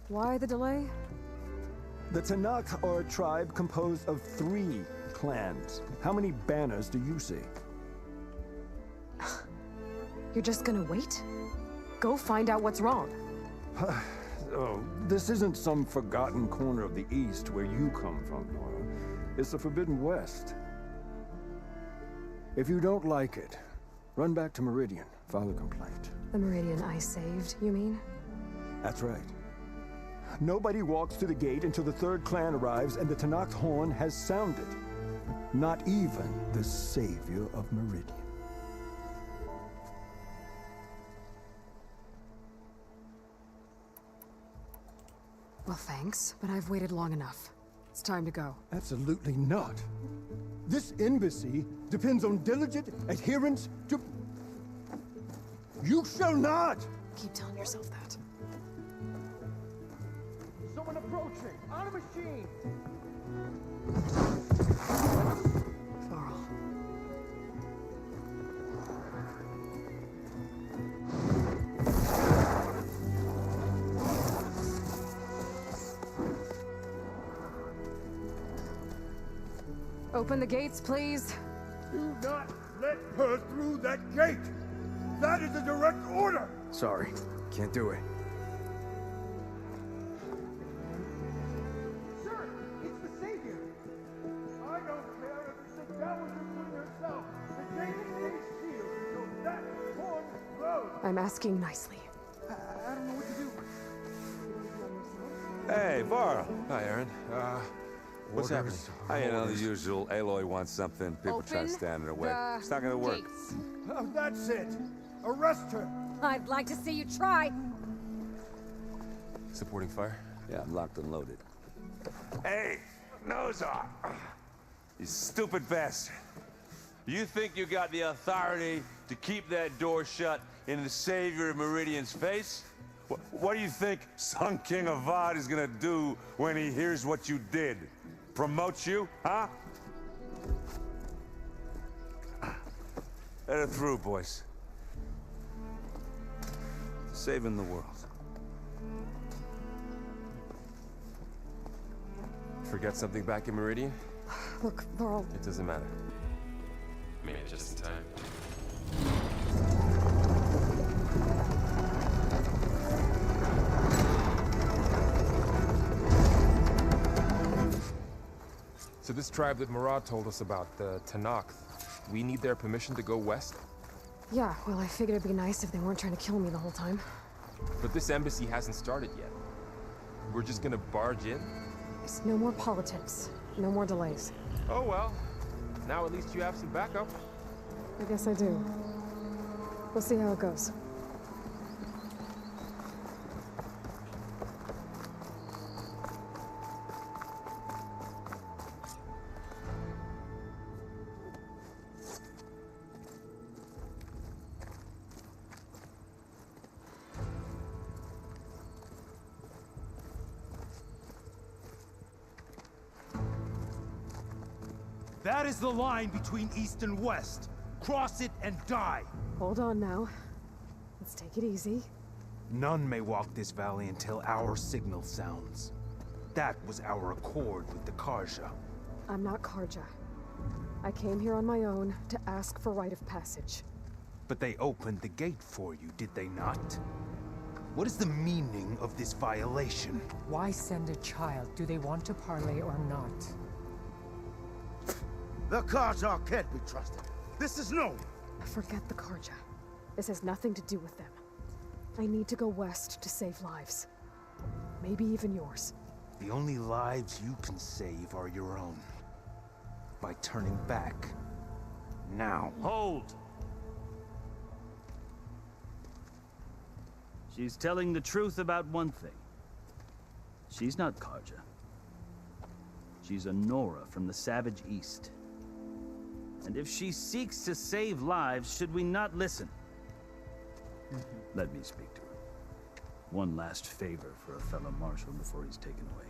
Why the delay? The Tanakh are a tribe composed of 3 clans. How many banners do you see? You're just gonna wait? Go find out what's wrong. Oh, this isn't some forgotten corner of the East where you come from, Nora. It's the Forbidden West. If you don't like it, run back to Meridian, file a complaint. The Meridian I saved, you mean? That's right. Nobody walks to the gate until the 3rd clan arrives and the Tanakh horn has sounded. Not even the savior of Meridian. Well, thanks, but I've waited long enough. It's time to go. Absolutely not. This embassy depends on diligent adherence to... You shall not! Keep telling yourself that. Someone approaching! On a machine! Varl. Open the gates, please. Do not let her through that gate! That is a direct order! Sorry, can't do it. Sir, it's the Savior! I don't care if it's the Dowager Queen herself. The gate stays sealed until that horn blows! I'm asking nicely. I don't know what to do. Hey, Varl. Hi, Aaron. What's happening? You know, the usual. Aloy wants something. People try to stand in her way. It's not gonna work. Gates. Oh, that's it! Arrest her! I'd like to see you try. Supporting fire? Yeah, I'm locked and loaded. Hey, Nozar! You stupid bastard. You think you got the authority to keep that door shut in the Savior of Meridian's face? What do you think Sun King Avad is gonna do when he hears what you did? Promote you, huh? Let her through, boys. Saving the world. Forget something back in Meridian? Look, Varl. It doesn't matter. Maybe just in time. So this tribe that Murad told us about, the Tanakh, we need their permission to go west? Yeah, well, I figured it'd be nice if they weren't trying to kill me the whole time. But this embassy hasn't started yet. We're just gonna barge in? It's no more politics. No more delays. Oh well. Now at least you have some backup. I guess I do. We'll see how it goes. That is the line between East and West. Cross it and die. Hold on now. Let's take it easy. None may walk this valley until our signal sounds. That was our accord with the Karja. I'm not Karja. I came here on my own to ask for rite of passage. But they opened the gate for you, did they not? What is the meaning of this violation? Why send a child? Do they want to parley or not? The Karja can't be trusted. This is known. Forget the Karja. This has nothing to do with them. I need to go west to save lives. Maybe even yours. The only lives you can save are your own. By turning back. Now. Hold! She's telling the truth about one thing. She's not Karja. She's a Nora from the Savage East. And if she seeks to save lives, should we not listen? Let me speak to her. One last favor for a fellow marshal before he's taken away.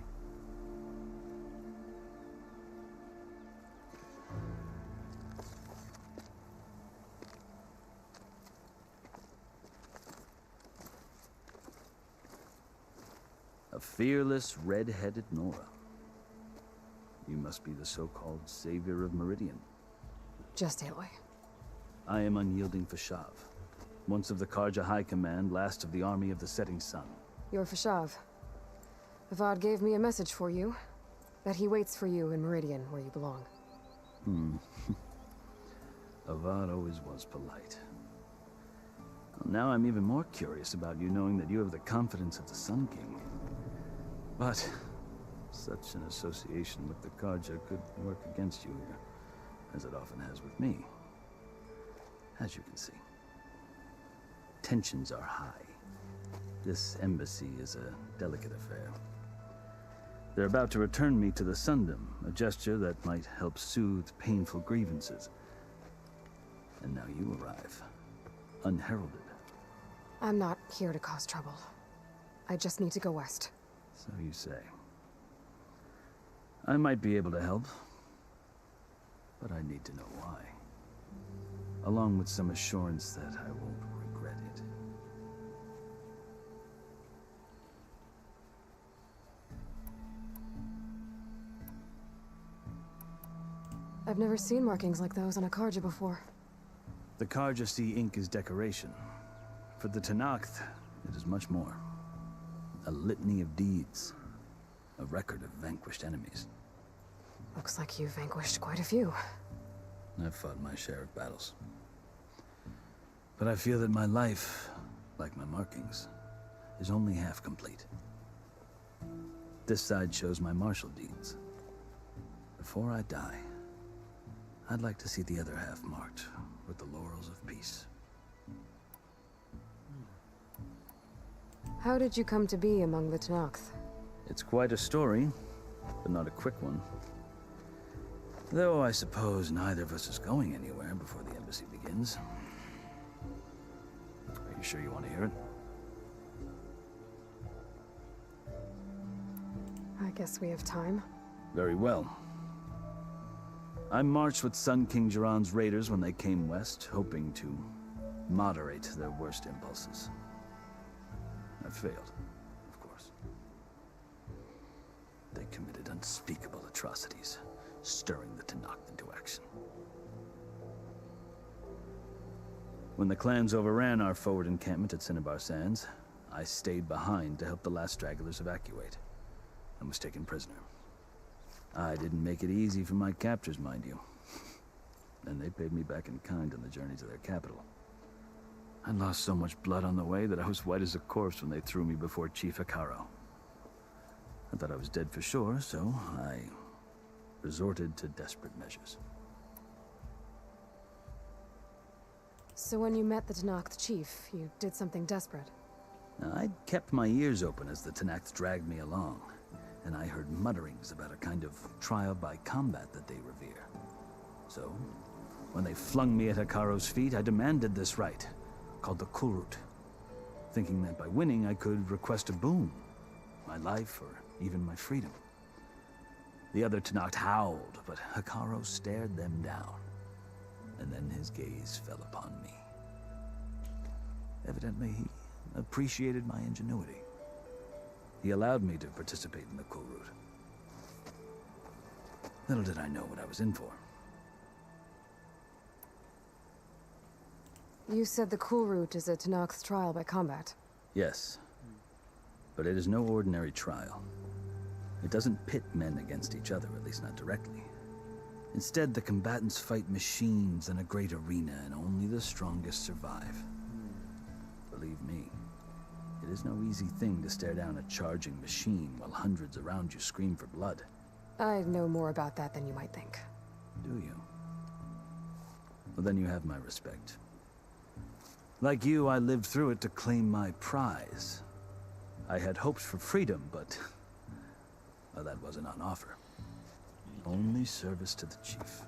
A fearless, red-headed Nora. You must be the so-called savior of Meridian. Just Aloy. I am Unyielding Fashav, once of the Karja High Command, last of the army of the Setting Sun. You're Fashav. Avad gave me a message for you. That he waits for you in Meridian, where you belong. Avad always was polite. Well, now I'm even more curious about you knowing that you have the confidence of the Sun King. But such an association with the Karja could work against you here, as it often has with me. As you can see, tensions are high. This embassy is a delicate affair. They're about to return me to the Sundom, a gesture that might help soothe painful grievances. And now you arrive, unheralded. I'm not here to cause trouble. I just need to go west. So you say. I might be able to help, but I need to know why. Along with some assurance that I won't regret it. I've never seen markings like those on a Karja before. The Karja see ink as decoration. For the Tenakth, it is much more. A litany of deeds. A record of vanquished enemies. Looks like you've vanquished quite a few. I've fought my share of battles. But I feel that my life, like my markings, is only half complete. This side shows my martial deeds. Before I die, I'd like to see the other half marked with the laurels of peace. How did you come to be among the Tenakth? It's quite a story, but not a quick one. Though I suppose neither of us is going anywhere before the embassy begins. Are you sure you want to hear it? I guess we have time. Very well. I marched with Sun King Jiran's raiders when they came west, hoping to moderate their worst impulses. I failed, of course. They committed unspeakable atrocities, stirring the Tenakth into action. When the clans overran our forward encampment at Cinnabar Sands, I stayed behind to help the last stragglers evacuate, and was taken prisoner. I didn't make it easy for my captors, mind you. And they paid me back in kind on the journey to their capital. I lost so much blood on the way that I was white as a corpse when they threw me before Chief Hekarro. I thought I was dead for sure, so I resorted to desperate measures. So when you met the Tenakth chief, you did something desperate? Now, I'd kept my ears open as the Tenakth dragged me along, and I heard mutterings about a kind of trial by combat that they revere. So, when they flung me at Hekarro's feet, I demanded this right, called the Kulrut, thinking that by winning I could request a boon, my life or even my freedom. The other Tenakth howled, but Hekarro stared them down, and then his gaze fell upon me. Evidently, he appreciated my ingenuity. He allowed me to participate in the Kulrut. Little did I know what I was in for. You said the Kulrut is a Tenakth's trial by combat. Yes, but it is no ordinary trial. It doesn't pit men against each other, at least not directly. Instead, the combatants fight machines in a great arena, and only the strongest survive. Believe me, it is no easy thing to stare down a charging machine while hundreds around you scream for blood. I know more about that than you might think. Do you? Well, then you have my respect. Like you, I lived through it to claim my prize. I had hopes for freedom, but well, that wasn't on offer. Only service to the chief.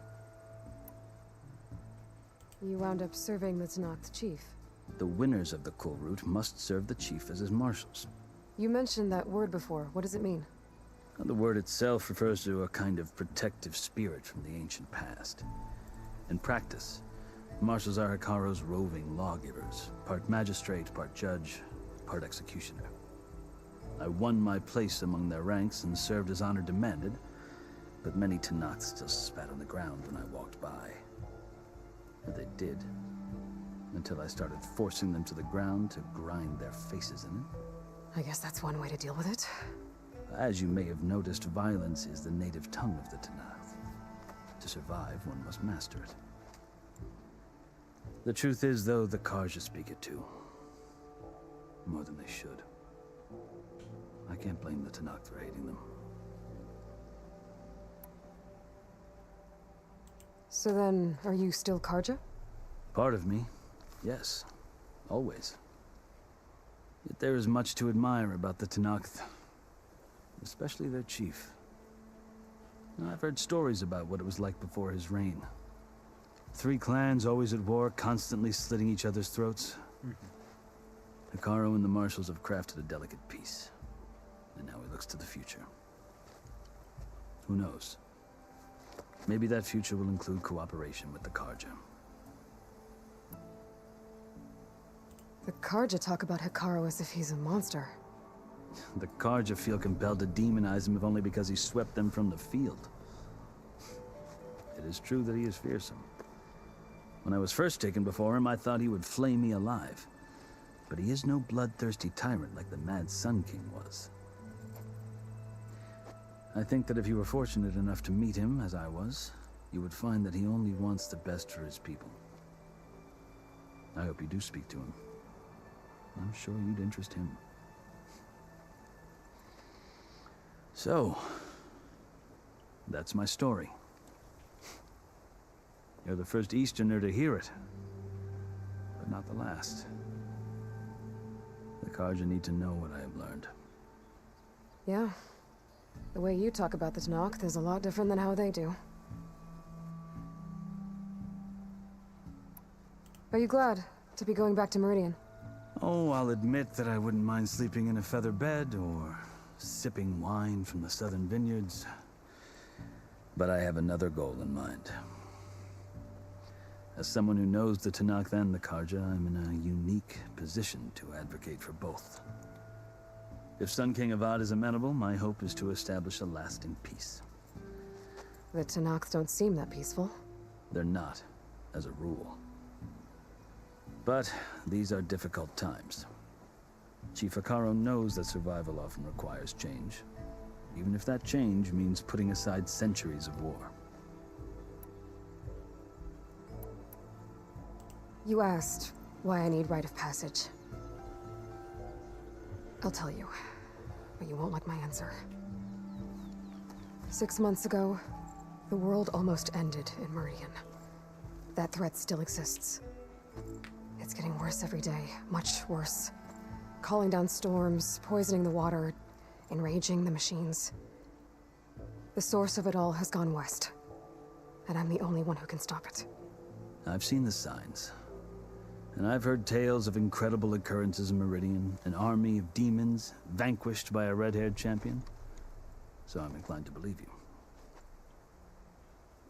You wound up serving the Tenakth chief. The winners of the Kulrut must serve the chief as his marshals. You mentioned that word before. What does it mean? Well, the word itself refers to a kind of protective spirit from the ancient past. In practice, marshals are Hekarro's roving lawgivers, part magistrate, part judge, part executioner. I won my place among their ranks and served as honor demanded, but many Tanakhs still spat on the ground when I walked by. And they did, until I started forcing them to the ground to grind their faces in it. I guess that's one way to deal with it. As you may have noticed, violence is the native tongue of the Tenakth. To survive, one must master it. The truth is, though, the Carja speak it too. More than they should. I can't blame the Tenakth for hating them. So then, are you still Carja? Part of me, yes. Always. Yet there is much to admire about the Tenakth. Especially their chief. I've heard stories about what it was like before his reign. 3 clans always at war, constantly slitting each other's throats. Hekarro and the Marshals have crafted a delicate peace. And now he looks to the future. Who knows? Maybe that future will include cooperation with the Carja. The Carja talk about Hekarro as if he's a monster. The Carja feel compelled to demonize him if only because he swept them from the field. It is true that he is fearsome. When I was first taken before him, I thought he would flay me alive. But he is no bloodthirsty tyrant like the Mad Sun King was. I think that if you were fortunate enough to meet him, as I was, you would find that he only wants the best for his people. I hope you do speak to him. I'm sure you'd interest him. So, that's my story. You're the first Easterner to hear it, but not the last. The Carja need to know what I have learned. Yeah. The way you talk about the Tenakth is a lot different than how they do. Are you glad to be going back to Meridian? Oh, I'll admit that I wouldn't mind sleeping in a feather bed or sipping wine from the southern vineyards. But I have another goal in mind. As someone who knows the Tenakth and the Carja, I'm in a unique position to advocate for both. If Sun King Avad is amenable, my hope is to establish a lasting peace. The Tenakth don't seem that peaceful. They're not, as a rule. But these are difficult times. Chief Hekarro knows that survival often requires change, even if that change means putting aside centuries of war. You asked why I need rite of passage. I'll tell you, but you won't like my answer. 6 months ago, the world almost ended in Meridian. That threat still exists. It's getting worse every day, much worse. Calling down storms, poisoning the water, enraging the machines. The source of it all has gone west, and I'm the only one who can stop it. I've seen the signs. And I've heard tales of incredible occurrences in Meridian, an army of demons vanquished by a red-haired champion. So I'm inclined to believe you.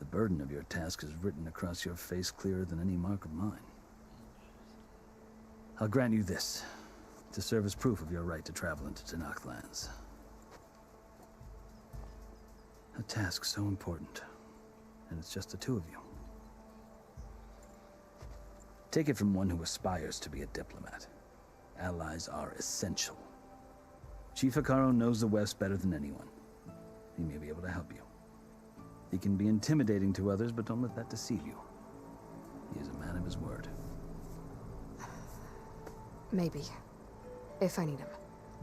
The burden of your task is written across your face clearer than any mark of mine. I'll grant you this, to serve as proof of your right to travel into Tenakth lands. A task so important, and it's just the 2 of you. Take it from one who aspires to be a diplomat. Allies are essential. Chief Hekarro knows the West better than anyone. He may be able to help you. He can be intimidating to others, but don't let that deceive you. He is a man of his word. Maybe. If I need him.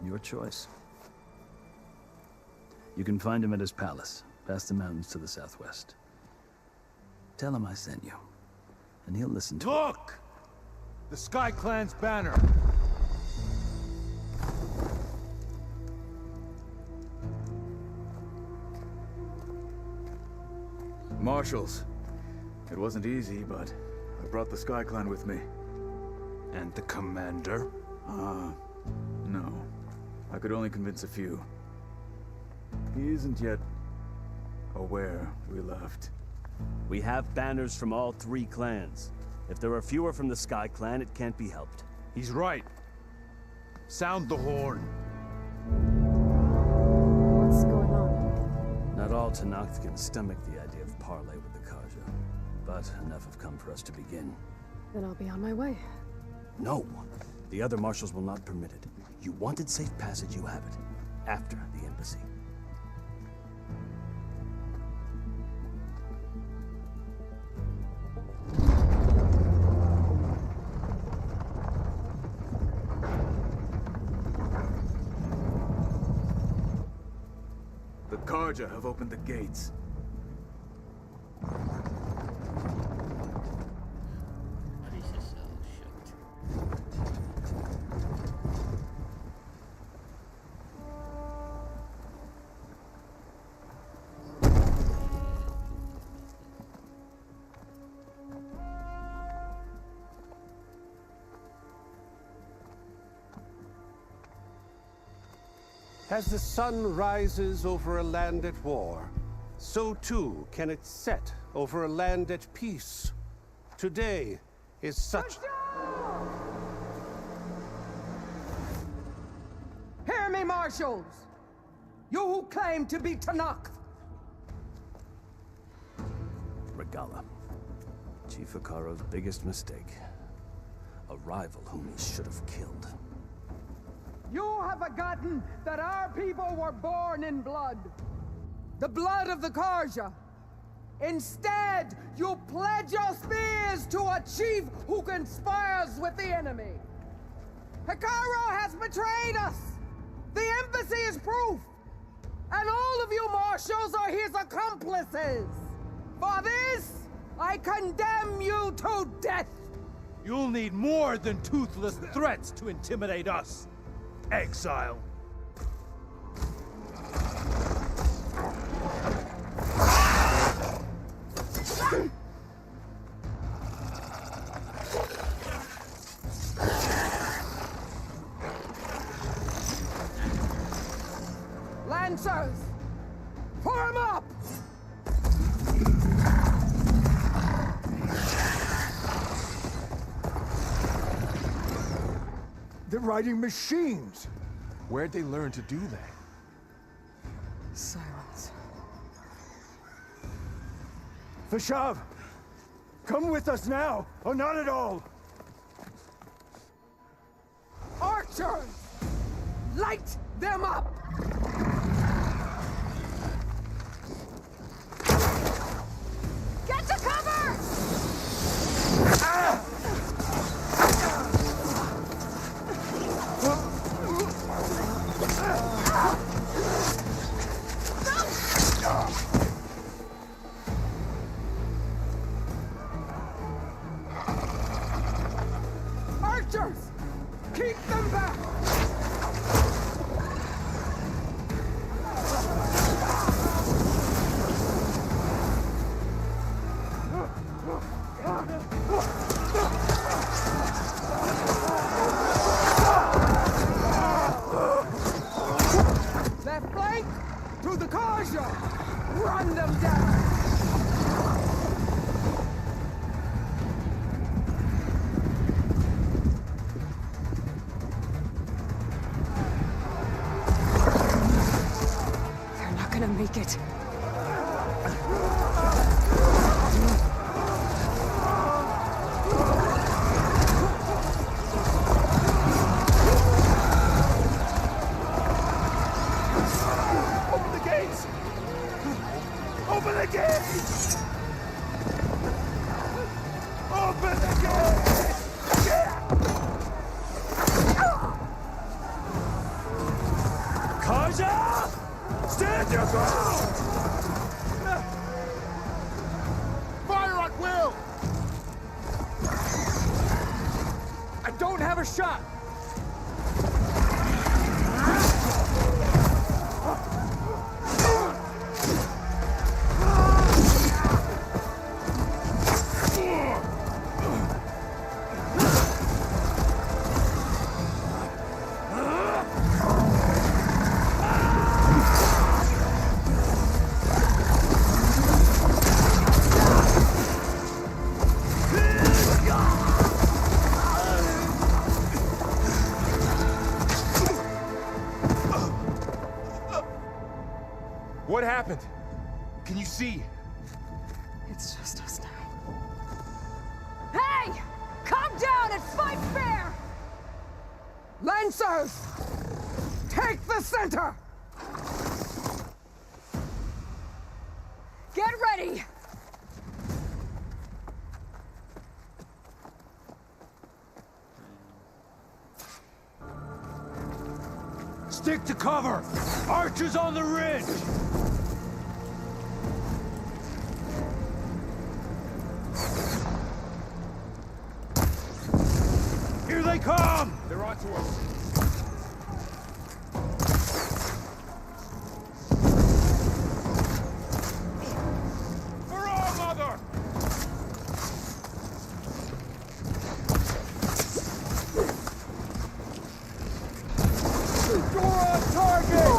Your choice. You can find him at his palace, past the mountains to the southwest. Tell him I sent you, and he'll listen to Look! The Sky Clan's banner! Marshals. It wasn't easy, but I brought the Sky Clan with me. And the commander? No. I could only convince a few. He isn't yet aware we left. We have banners from all 3 clans. If there are fewer from the Sky Clan, it can't be helped. He's right. Sound the horn. What's going on? Not Not all Tenakth can stomach the idea of parley with the Carja, but enough have come for us to begin. Then I'll be on my way. No! The other marshals will not permit it. You wanted safe passage, you have it. After the embassy. The Carja have opened the gates. As the sun rises over a land at war, so too can it set over a land at peace. Today is such... Hear me, marshals! You who claim to be Tenakth! Regalla. Chief Hekarro's biggest mistake. A rival whom he should have killed. You have forgotten that our people were born in blood. The blood of the Carja. Instead, you pledge your spears to a chief who conspires with the enemy. Hekarro has betrayed us. The embassy is proof. And all of you marshals are his accomplices. For this, I condemn you to death. You'll need more than toothless threats to intimidate us. Exile. Lancers! Form up! They're riding machines! Where'd they learn to do that? Silence. Vashav! Come with us now, or not at all! Archers! Light them up! Get to cover! Ah! Archers! Keep them back! Left flank! To the Carja! Run them down! They're not gonna make it. Open the gates! Open the gates! Open the gates! Carja! Stand your ground! Fire at will! I don't have a shot! What happened? Can you see? It's just us now. Hey! Come down and fight fair! Lancers! Take the center! Get ready! Stick to cover! Archers on the ridge! Here they come! They're onto us. Hurrah, mother! You're on target!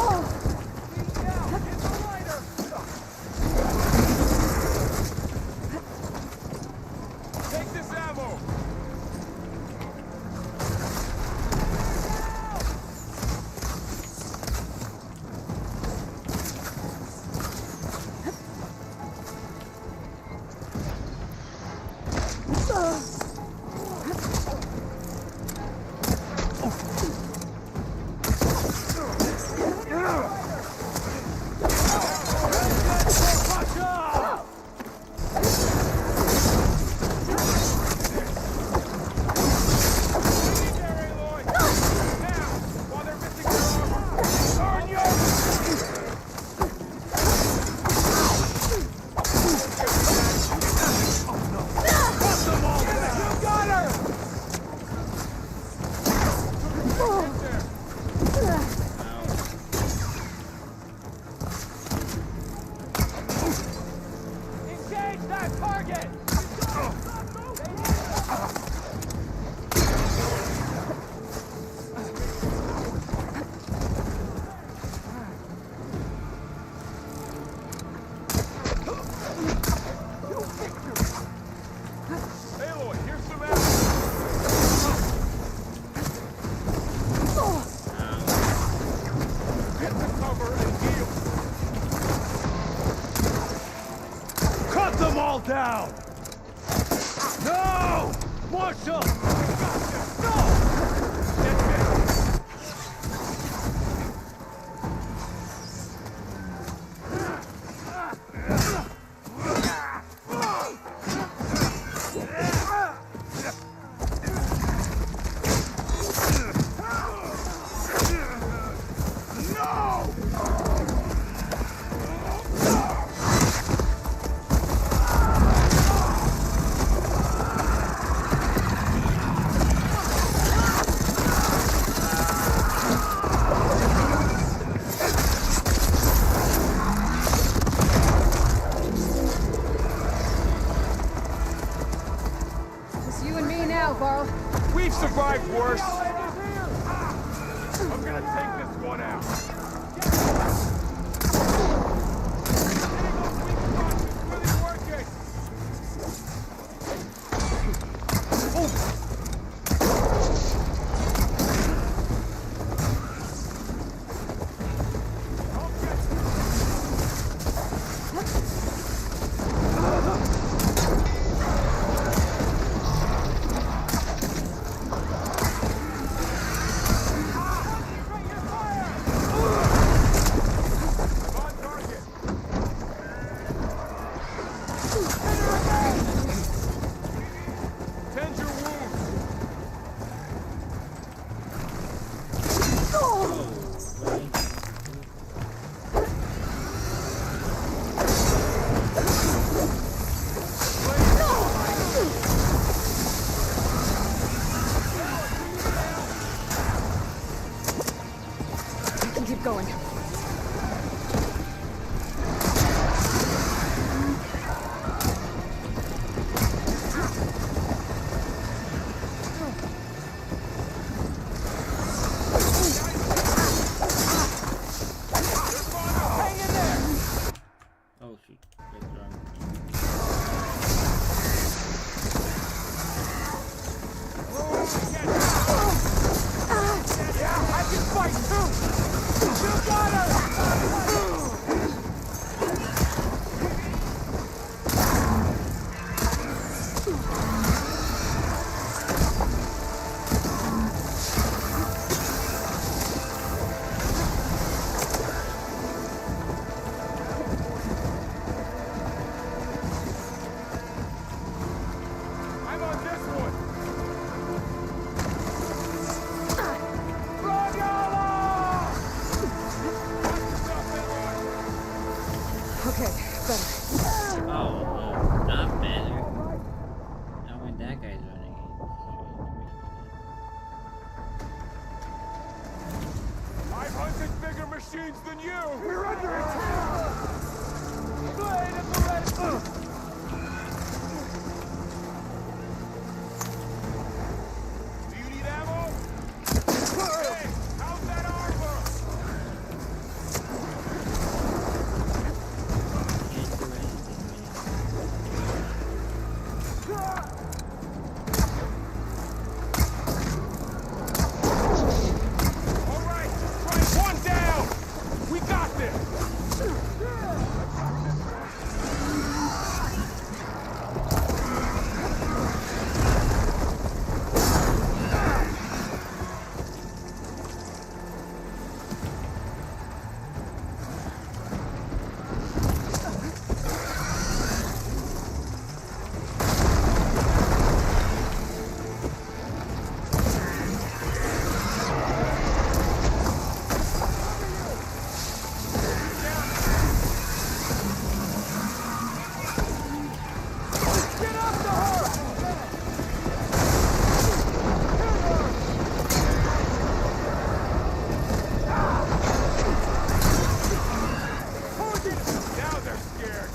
Take this ammo! Engage that target! Aloy, here's some ammo! Get to cover and heal! Cut them all down! No! Marshal! It's you and me now, Varl. We've survived worse! I'm gonna take this one out! Tend your wounds! We can keep going. Oh shoot. Yeah, I can fight too! You got Think bigger machines than you! We're under attack! Blade at the ready! Do you need ammo? Hey, how's that armor? All right, try one down. We got this. Now they're scared.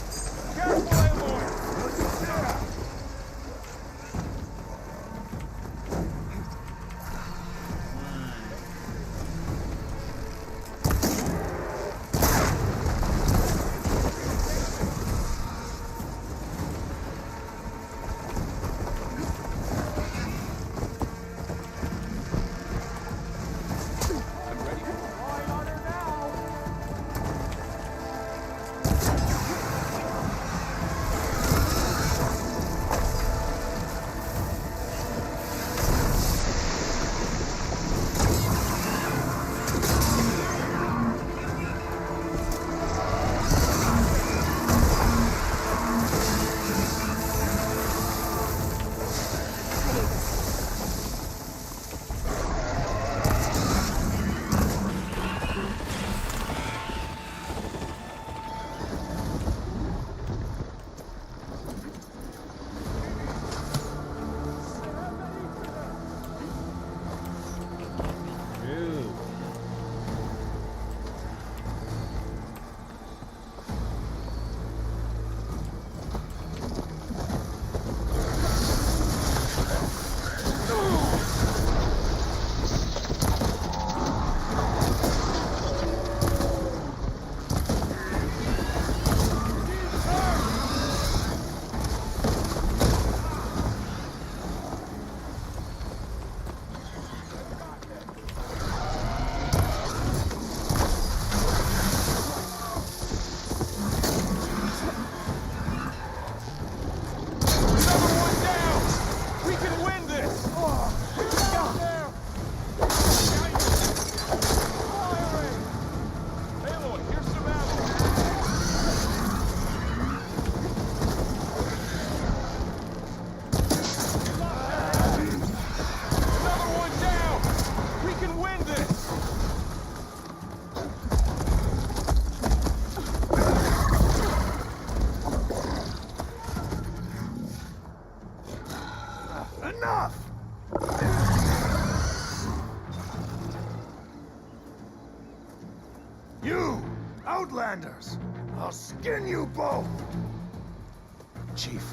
Careful, Aloy. You, Outlanders! I'll skin you both! Chief,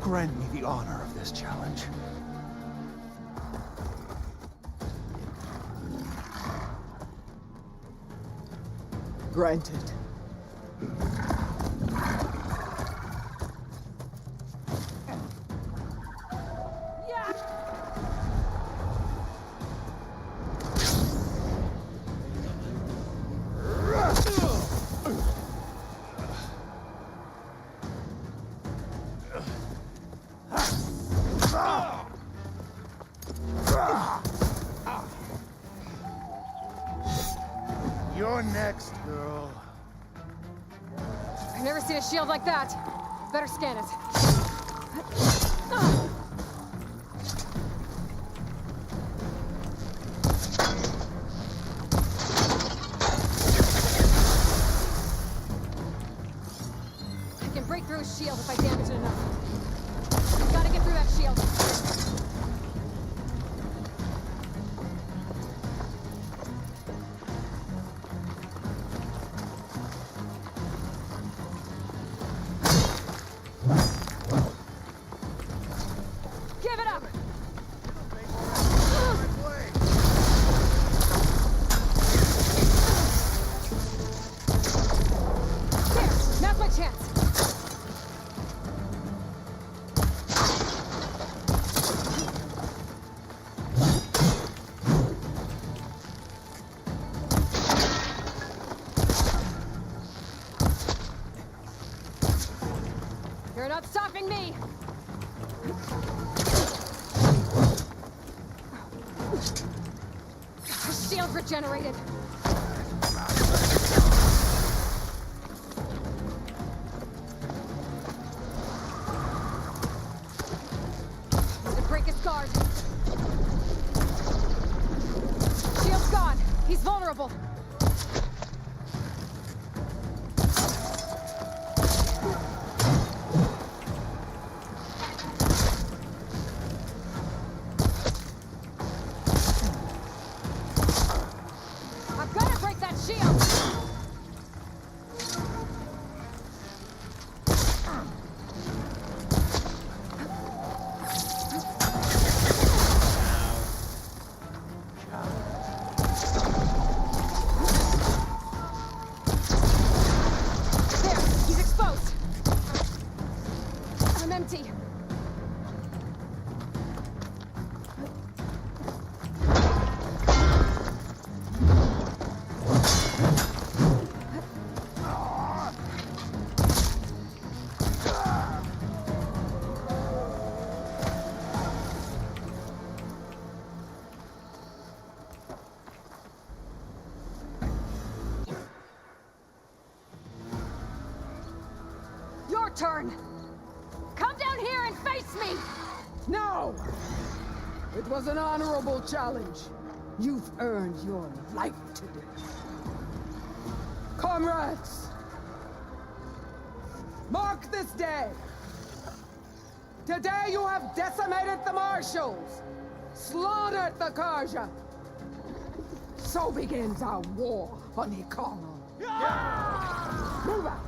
grant me the honor of this challenge. Granted. You're next, girl. I've never seen a shield like that. Better scan it. I can break through his shield if I damage it enough. Gotta get through that shield. shield regenerated. Need to break his guard. Shield's gone. He's vulnerable. I've got to break that shield. There, he's exposed. I'm empty. Your turn. Come down here and face me. No! It was an honorable challenge. You've earned your life today. Comrades! Mark this day! Today you have decimated the Marshals! Slaughtered the Karja! So begins our war on Ikarl. Move out!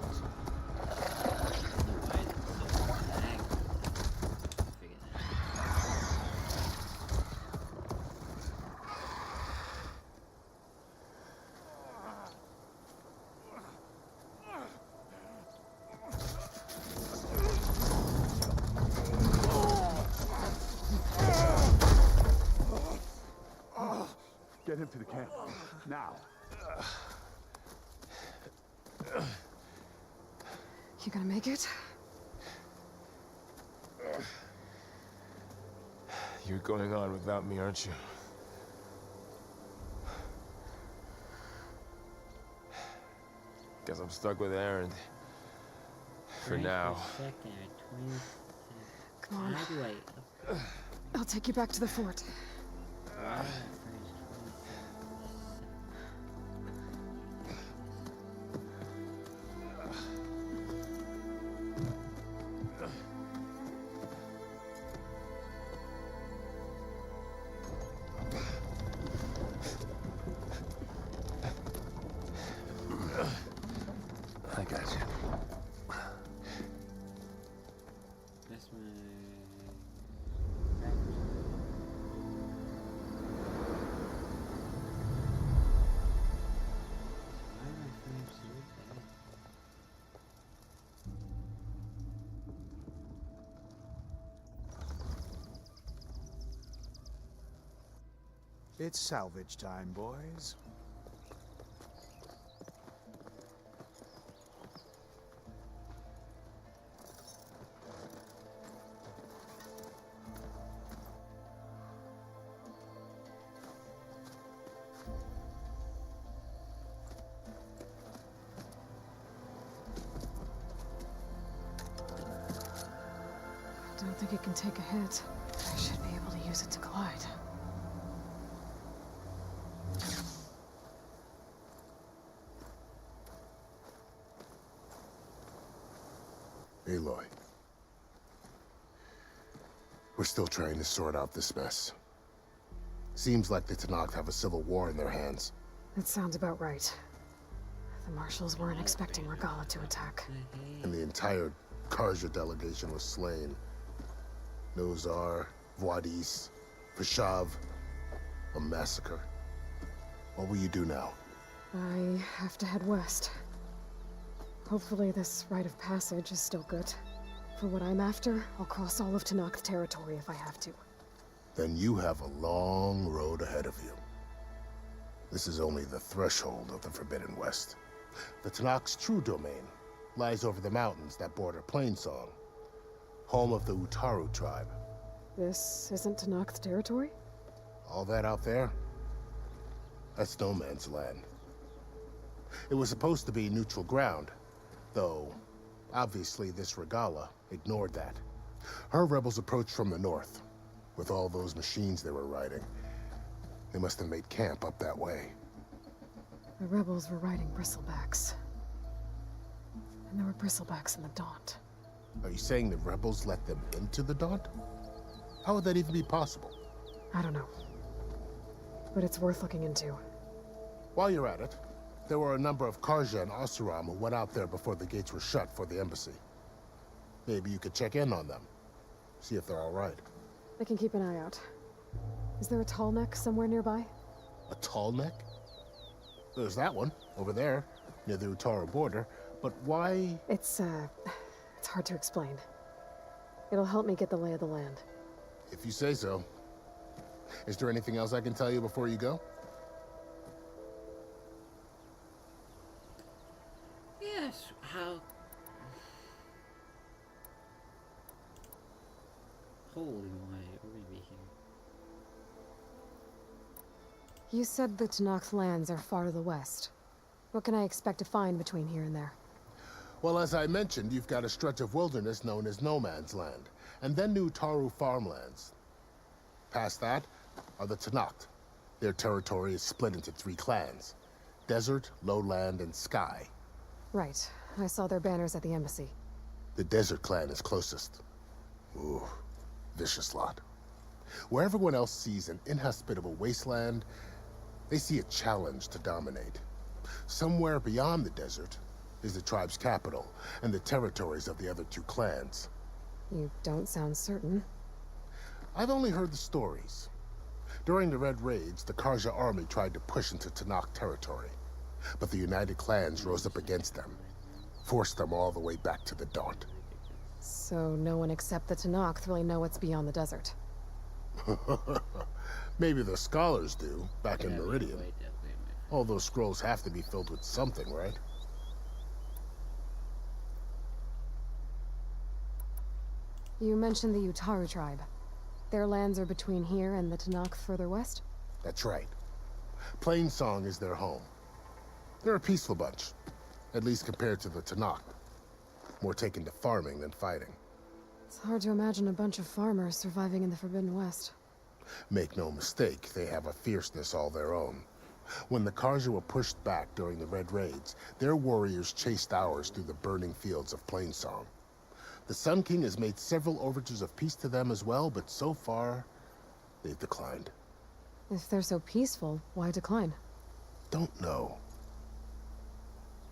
Get him to the camp. Now. You gonna make it? You're going on without me, aren't you? Guess I'm stuck with Aaron. For now. Come on. I'll take you back to the fort. I got you. That's my... It's salvage time, boys. I don't think it can take a hit. I should be able to use it to glide. Aloy. We're still trying to sort out this mess. Seems like the Tenakth have a civil war in their hands. That sounds about right. The Marshals weren't expecting Regalla to attack. And the entire Karja delegation was slain. Nozar, Wadis, Vashav. A massacre. What will you do now? I have to head west. Hopefully this rite of passage is still good. For what I'm after, I'll cross all of Tenakth territory if I have to. Then you have a long road ahead of you. This is only the threshold of the Forbidden West. The Tenakth's true domain lies over the mountains that border Plainsong, home of the Utaru tribe. This isn't Tenakth territory? All that out there? That's no man's land. It was supposed to be neutral ground, though obviously this Regalla ignored that. Her rebels approached from the north. With all those machines they were riding, they must have made camp up that way. The rebels were riding bristlebacks. And there were bristlebacks in the Daunt. Are you saying the rebels let them into the Daunt? How would that even be possible? I don't know. But it's worth looking into. While you're at it, there were a number of Carja and Oseram who went out there before the gates were shut for the embassy. Maybe you could check in on them. See if they're all right. I can keep an eye out. Is there a tall neck somewhere nearby? A tall neck? There's that one, over there, near the Utaru border. But why? It's hard to explain. It'll help me get the lay of the land. If you say so. Is there anything else I can tell you before you go? Yes, how... Holy moly, we're gonna be here. You said the Tenakth lands are far to the west. What can I expect to find between here and there? Well, as I mentioned, you've got a stretch of wilderness known as No Man's Land, and then New Taru farmlands. Past that are the Tenakth. Their territory is split into 3 clans: Desert, Lowland, and Sky. Right. I saw their banners at the embassy. The Desert clan is closest. Ooh, vicious lot. Where everyone else sees an inhospitable wasteland, they see a challenge to dominate. Somewhere beyond the desert is the tribe's capital and the territories of the other 2 clans. You don't sound certain. I've only heard the stories. During the Red Raids, the Carja army tried to push into Tenakth territory, but the United Clans rose up against them, forced them all the way back to the Daunt. So no one except the Tenakth really know what's beyond the desert. Maybe the scholars do, back in Meridian. All those scrolls have to be filled with something, right? You mentioned the Utaru tribe. Their lands are between here and the Tenakth further west? That's right. Plainsong is their home. They're a peaceful bunch, at least compared to the Tenakth. More taken to farming than fighting. It's hard to imagine a bunch of farmers surviving in the Forbidden West. Make no mistake, they have a fierceness all their own. When the Carja were pushed back during the Red Raids, their warriors chased ours through the burning fields of Plainsong. The Sun King has made several overtures of peace to them as well, but so far, they've declined. If they're so peaceful, why decline? Don't know.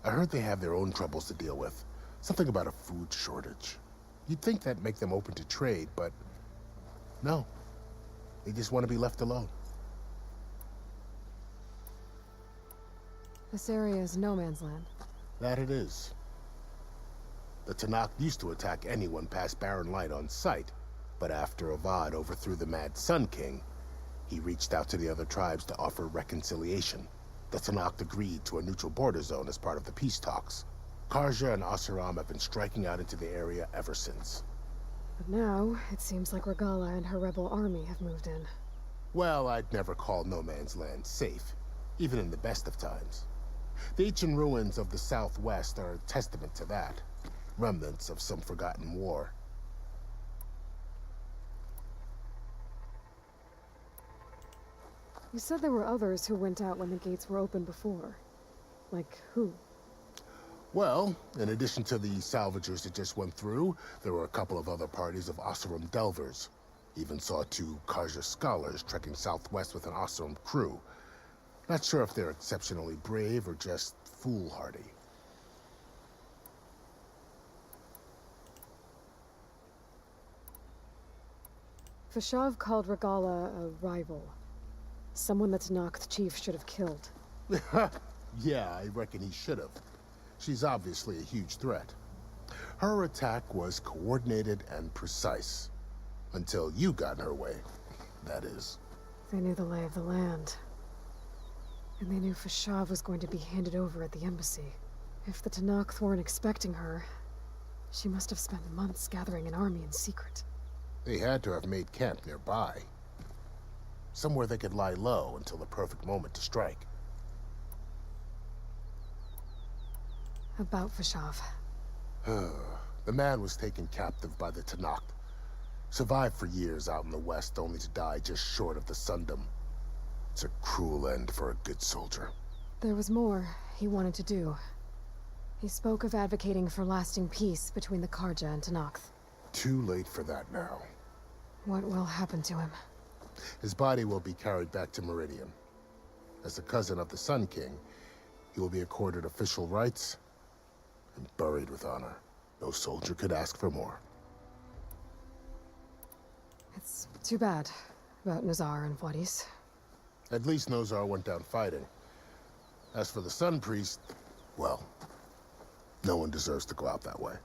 I heard they have their own troubles to deal with. Something about a food shortage. You'd think that'd make them open to trade, but no. They just want to be left alone. This area is no man's land. That it is. The Tenakth used to attack anyone past Barren Light on sight, but after Avad overthrew the Mad Sun King, he reached out to the other tribes to offer reconciliation. The Tenakth agreed to a neutral border zone as part of the peace talks. Carja and Oseram have been striking out into the area ever since. But now, it seems like Regalla and her rebel army have moved in. Well, I'd never call No Man's Land safe, even in the best of times. The ancient ruins of the Southwest are a testament to that. Remnants of some forgotten war. You said there were others who went out when the gates were open before. Like who? Well, in addition to the salvagers that just went through, there were a couple of other parties of Oseram delvers. Even saw 2 Carja scholars trekking southwest with an Oseram crew. Not sure if they're exceptionally brave or just foolhardy. Fashav called Regalla a rival. Someone the Tenakth chief should have killed. Yeah, I reckon he should have. She's obviously a huge threat. Her attack was coordinated and precise. Until you got in her way, that is. They knew the lay of the land. And they knew Fashav was going to be handed over at the embassy. If the Tenakth weren't expecting her, she must have spent months gathering an army in secret. They had to have made camp nearby. Somewhere they could lie low until the perfect moment to strike. About Fashav. The man was taken captive by the Tenakth. Survived for years out in the west, only to die just short of the Sundom. It's a cruel end for a good soldier. There was more he wanted to do. He spoke of advocating for lasting peace between the Karja and Tenakth. Too late for that now. What will happen to him? His body will be carried back to Meridian. As the cousin of the Sun King, he will be accorded official rights and buried with honor. No soldier could ask for more. It's too bad about Nazar and Wadis. At least Nozar went down fighting. As for the Sun Priest, well, no one deserves to go out that way.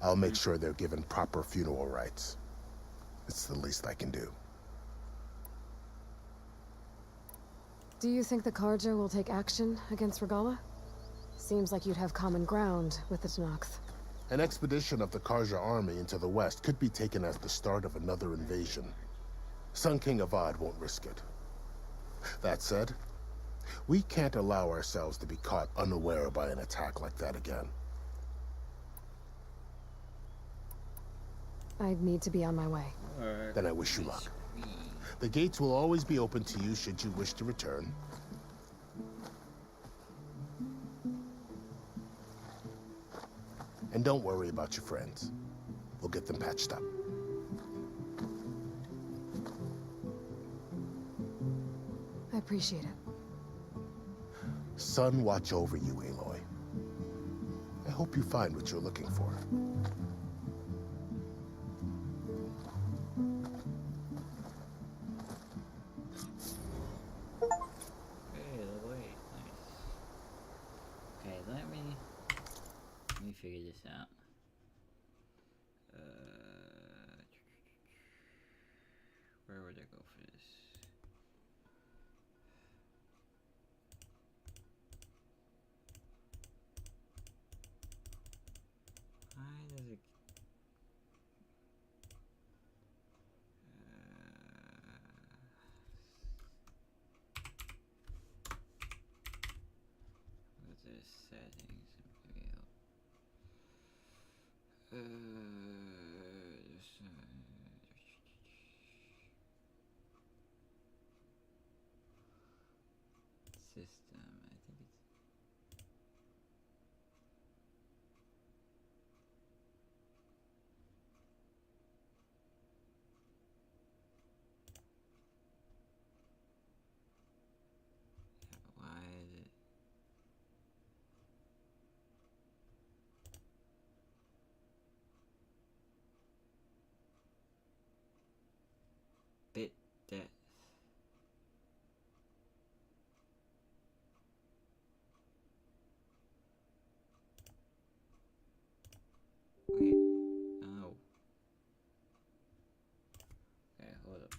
I'll make sure they're given proper funeral rites. It's the least I can do. Do you think the Karja will take action against Regalla? Seems like you'd have common ground with the Tenakth. An expedition of the Karja army into the west could be taken as the start of another invasion. Sun King Avad won't risk it. That said, we can't allow ourselves to be caught unaware by an attack like that again. I'd need to be on my way. Then I wish you luck. The gates will always be open to you should you wish to return. And don't worry about your friends. We'll get them patched up. I appreciate it. Sun watch over you, Aloy. I hope you find what you're looking for. Okay, let me figure this out. Where would I go for this? Why does it? What's the settings? System, I think it's why is it bit depth? Wait, oh. Okay, hold up.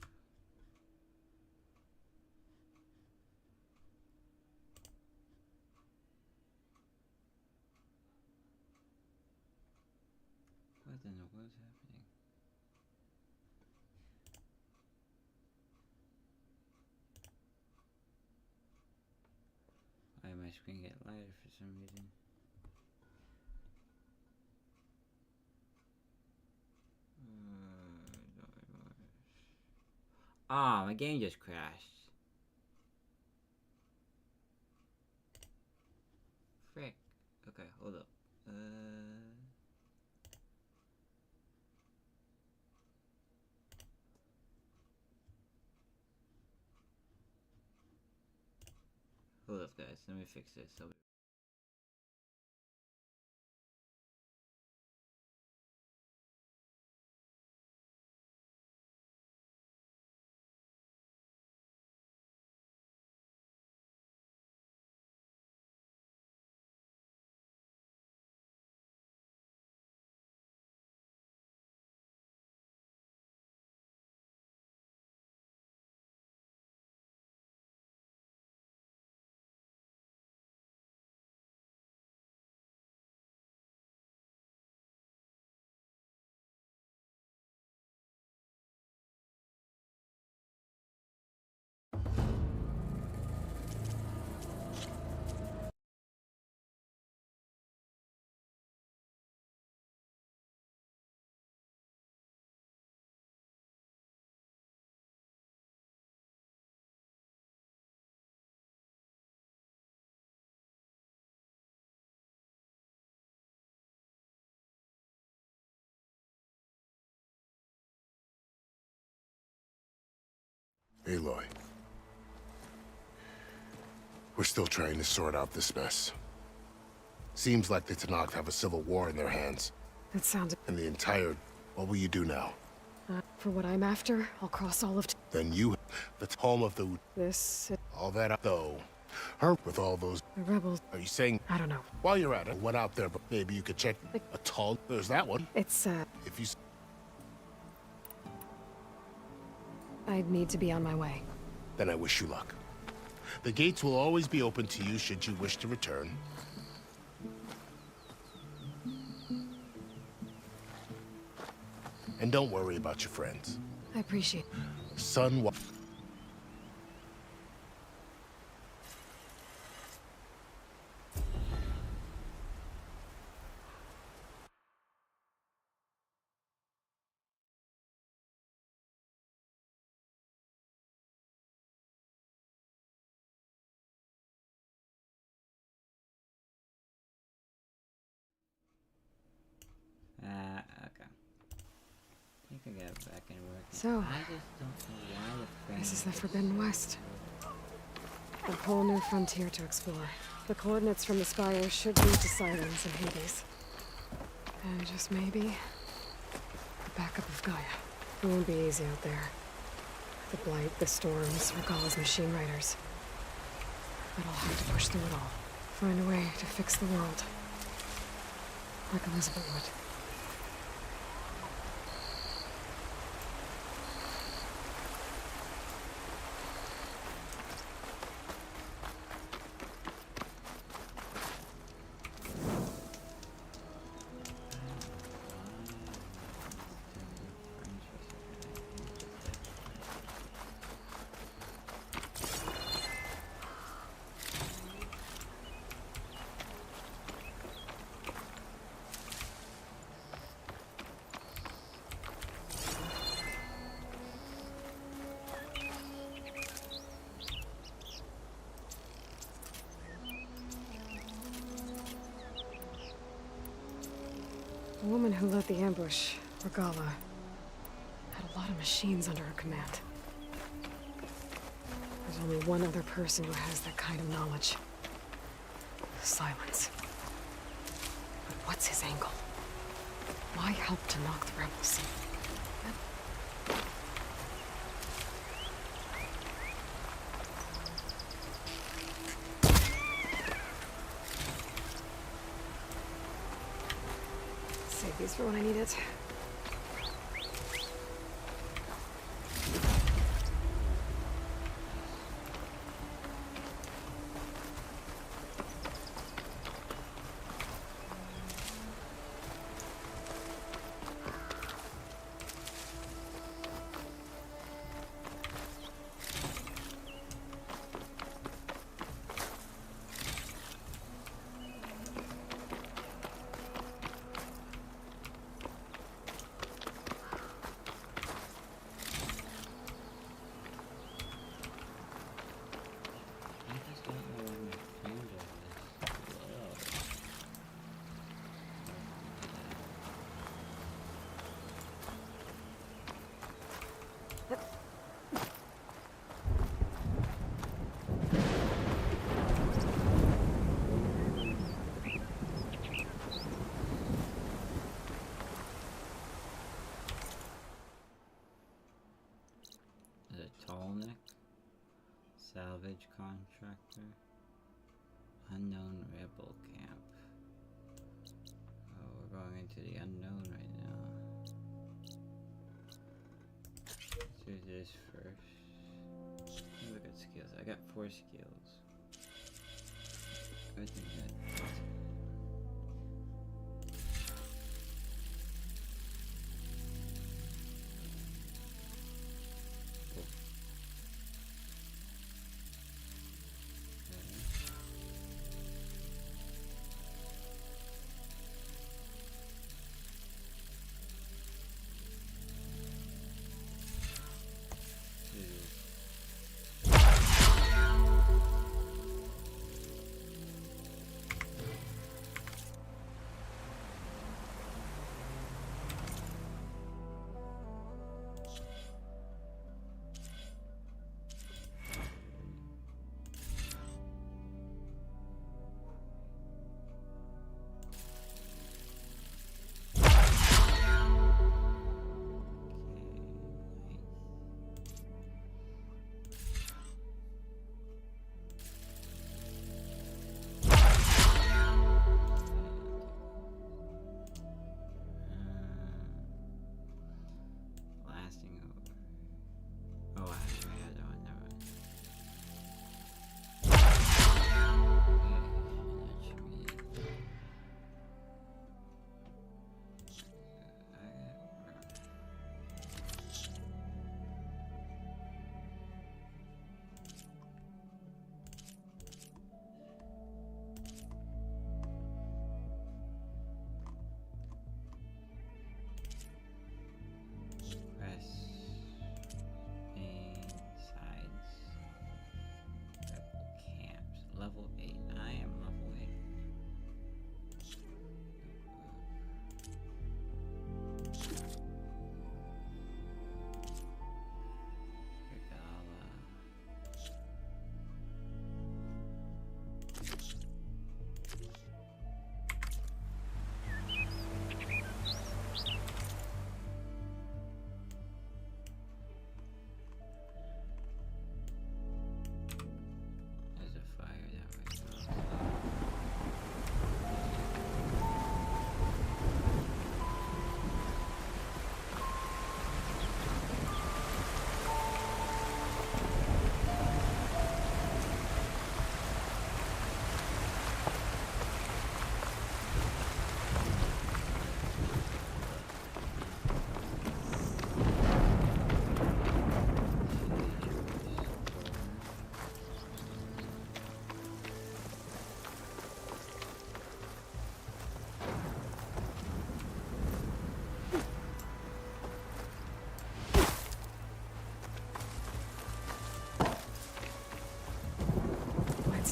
What in the world's happening? Why did my screen get lighter for some reason? Ah, my game just crashed. Frick. Okay, hold up. Hold up, guys. Let me fix this. Aloy. We're still trying to sort out this mess. Seems like the Tenakth have a civil war in their hands. That sounds... And the entire... What will you do now? For what I'm after, I'll cross all of... Then you... The home of the... This... All that, though. Her with all those... The rebels... Are you saying... I don't know. While you're at it, what out there, but maybe you could check... A tall... There's that one. It's, If you... I'd need to be on my way. Then I wish you luck. The gates will always be open to you should you wish to return. And don't worry about your friends. I appreciate... Son, what? Okay. I think I got it back in work. So, I just don't know why the this is the Forbidden West. A whole new frontier to explore. The coordinates from the Spire should lead to Sirens and Hades. And just maybe, the backup of Gaia. It won't be easy out there. The Blight, the Storms, Regalla's machine riders. But I'll have to push through it all. Find a way to fix the world. Like Elizabeth would. The woman who led the ambush, Regalla, had a lot of machines under her command. There's only one other person who has that kind of knowledge. Silence. But what's his angle? Why help to knock the rebels? Save these for when I need it. Tallneck, salvage contractor, unknown rebel camp. Oh, we're going into the unknown right now. Let's do this first. Look at skills. I got 4 skills. Good and good.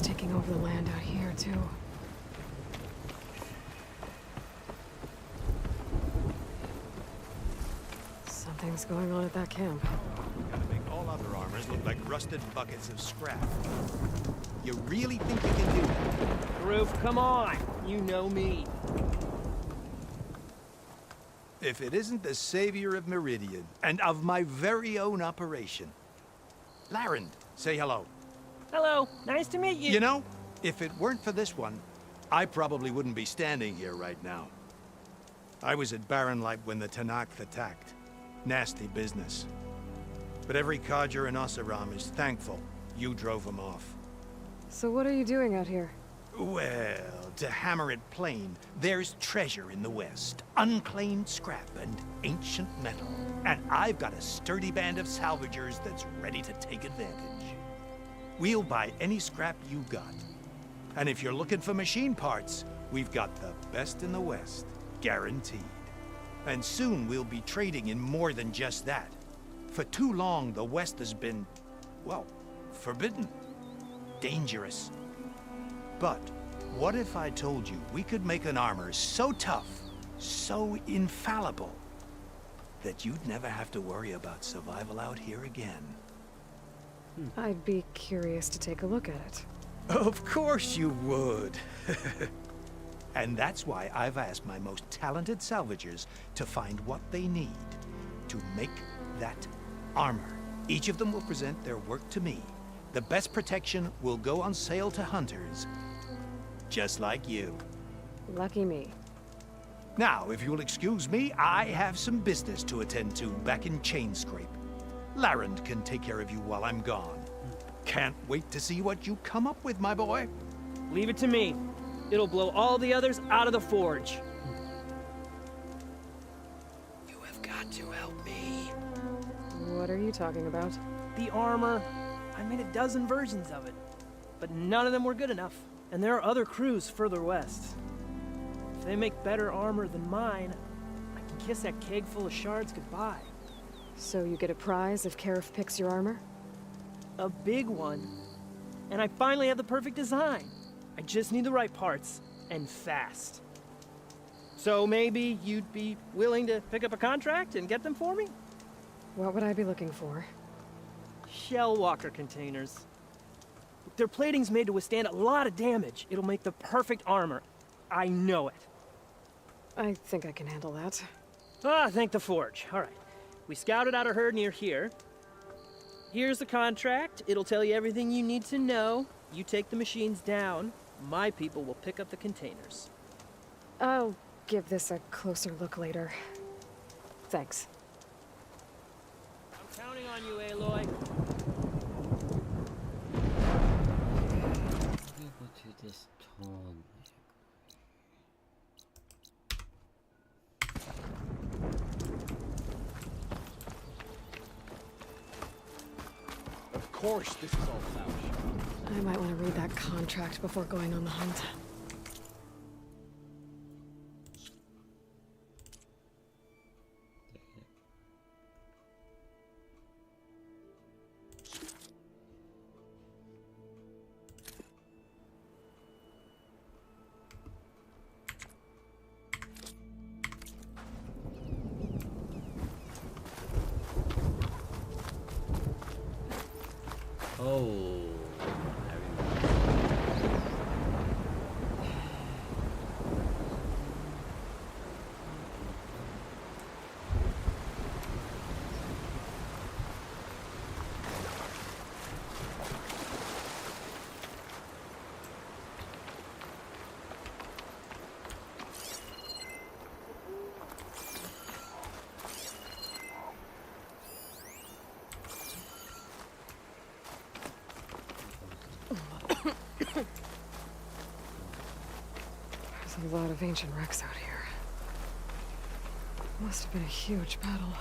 It's taking over the land out here, too. Something's going on at that camp. Gotta make all other armors look like rusted buckets of scrap. You really think you can do that? Roof, come on! You know me. If it isn't the savior of Meridian, and of my very own operation. Larend, say hello. Hello, nice to meet you. You know, if it weren't for this one, I probably wouldn't be standing here right now. I was at Barrenlight when the Tenakth attacked. Nasty business. But every Carja in Oseram is thankful you drove them off. So what are you doing out here? Well, to hammer it plain, there's treasure in the West. Unclaimed scrap and ancient metal. And I've got a sturdy band of salvagers that's ready to take advantage. We'll buy any scrap you got. And if you're looking for machine parts, we've got the best in the West, guaranteed. And soon we'll be trading in more than just that. For too long, the West has been, well, forbidden. Dangerous. But what if I told you we could make an armor so tough, so infallible, that you'd never have to worry about survival out here again? I'd be curious to take a look at it. Of course you would. And that's why I've asked my most talented salvagers to find what they need to make that armor. Each of them will present their work to me. The best protection will go on sale to hunters, just like you. Lucky me. Now, if you'll excuse me, I have some business to attend to back in Chainscrape. Larend can take care of you while I'm gone. Can't wait to see what you come up with, my boy. Leave it to me. It'll blow all the others out of the forge. You have got to help me. What are you talking about? The armor. I made a dozen versions of it, but none of them were good enough. And there are other crews further west. If they make better armor than mine, I can kiss that keg full of shards goodbye. So you get a prize if Karif picks your armor? A big one. And I finally have the perfect design. I just need the right parts, and fast. So maybe you'd be willing to pick up a contract and get them for me? What would I be looking for? Shell walker containers. Their plating's made to withstand a lot of damage. It'll make the perfect armor. I know it. I think I can handle that. Ah, thank the forge. All right. We scouted out a herd near here. Here's the contract. It'll tell you everything you need to know. You take the machines down. My people will pick up the containers. I'll give this a closer look later. Thanks. I'm counting on you, Aloy. Go to this tall. Of course, this is all Flausch. I might want to read that contract before going on the hunt. Oh. There's a lot of ancient wrecks out here. Must have been a huge battle.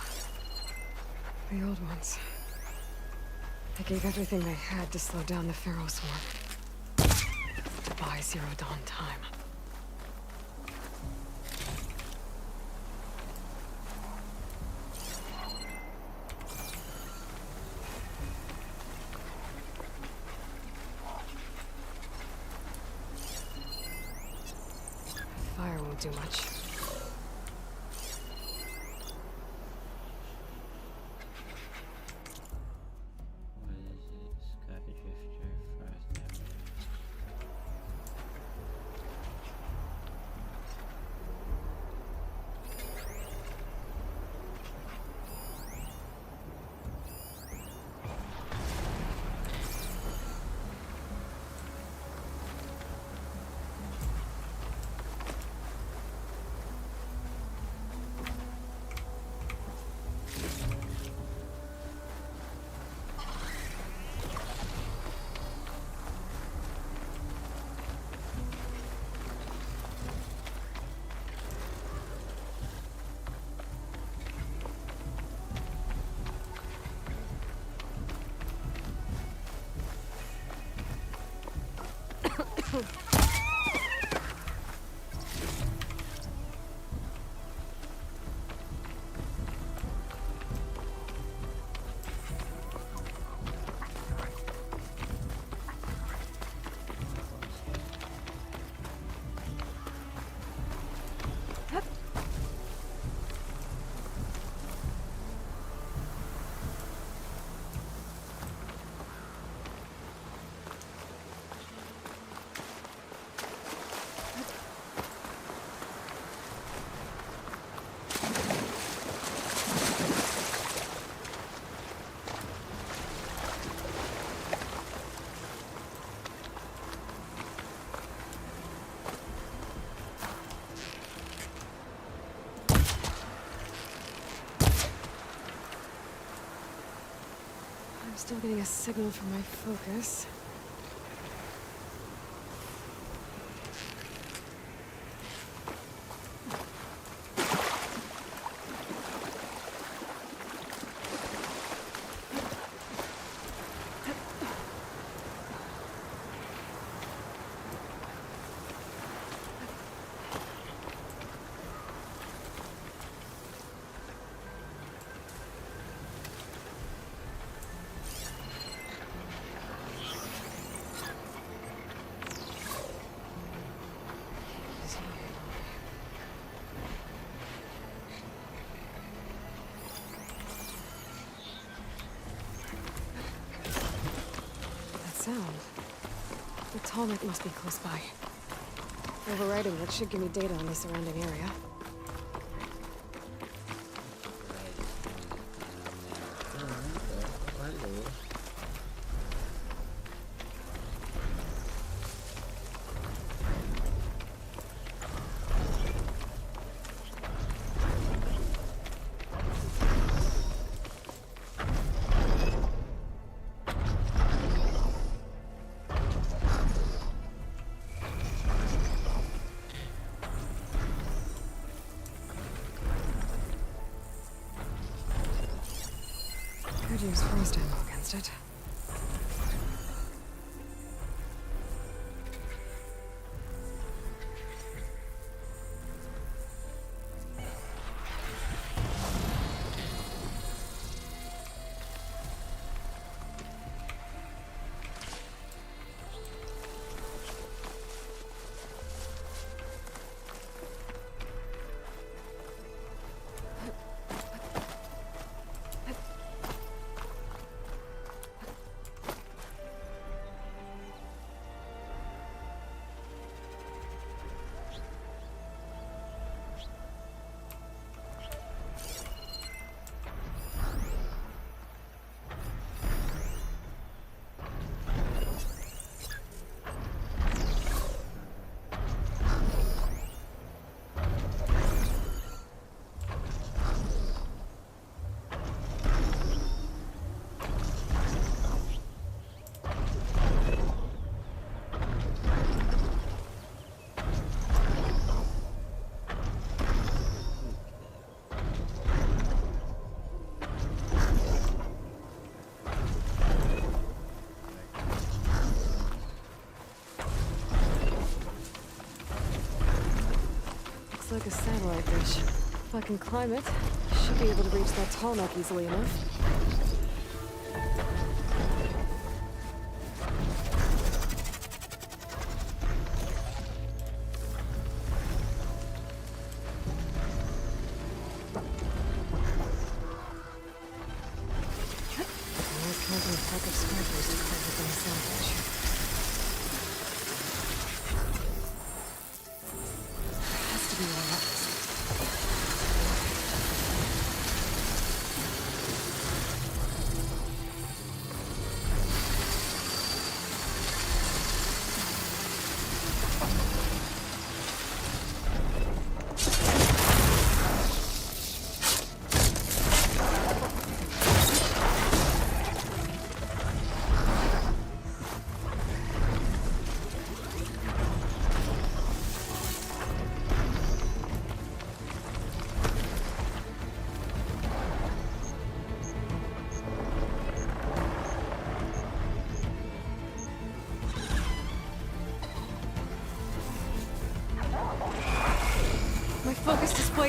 The old ones. They gave everything they had to slow down the Pharaoh swarm. To buy Zero Dawn time. do much. What is it? Sky Drifter, Frost Ember. I'm still getting a signal from my focus. Sound. The Tallneck must be close by. Overriding that should give me data on the surrounding area. Could use frost ammo against it. Like a satellite dish. If I can climb it, I should be able to reach that Tallneck easily enough.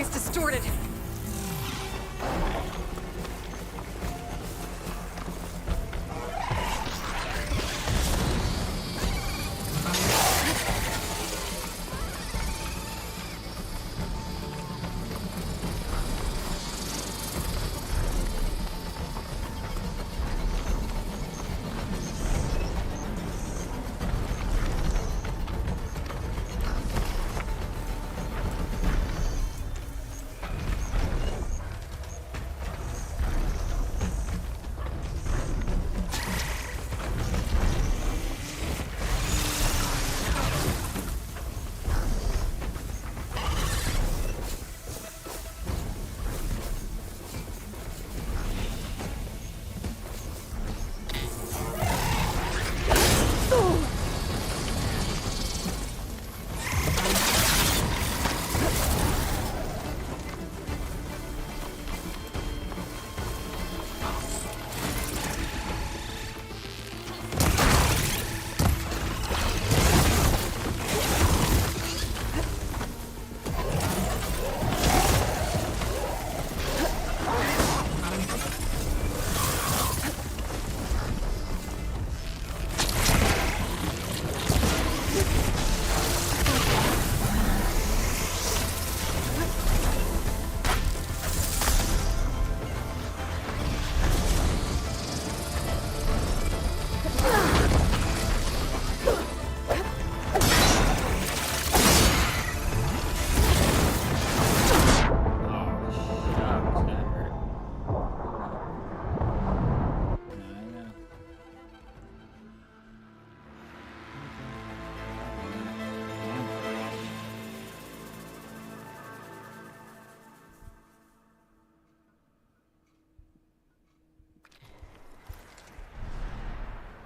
is distorted.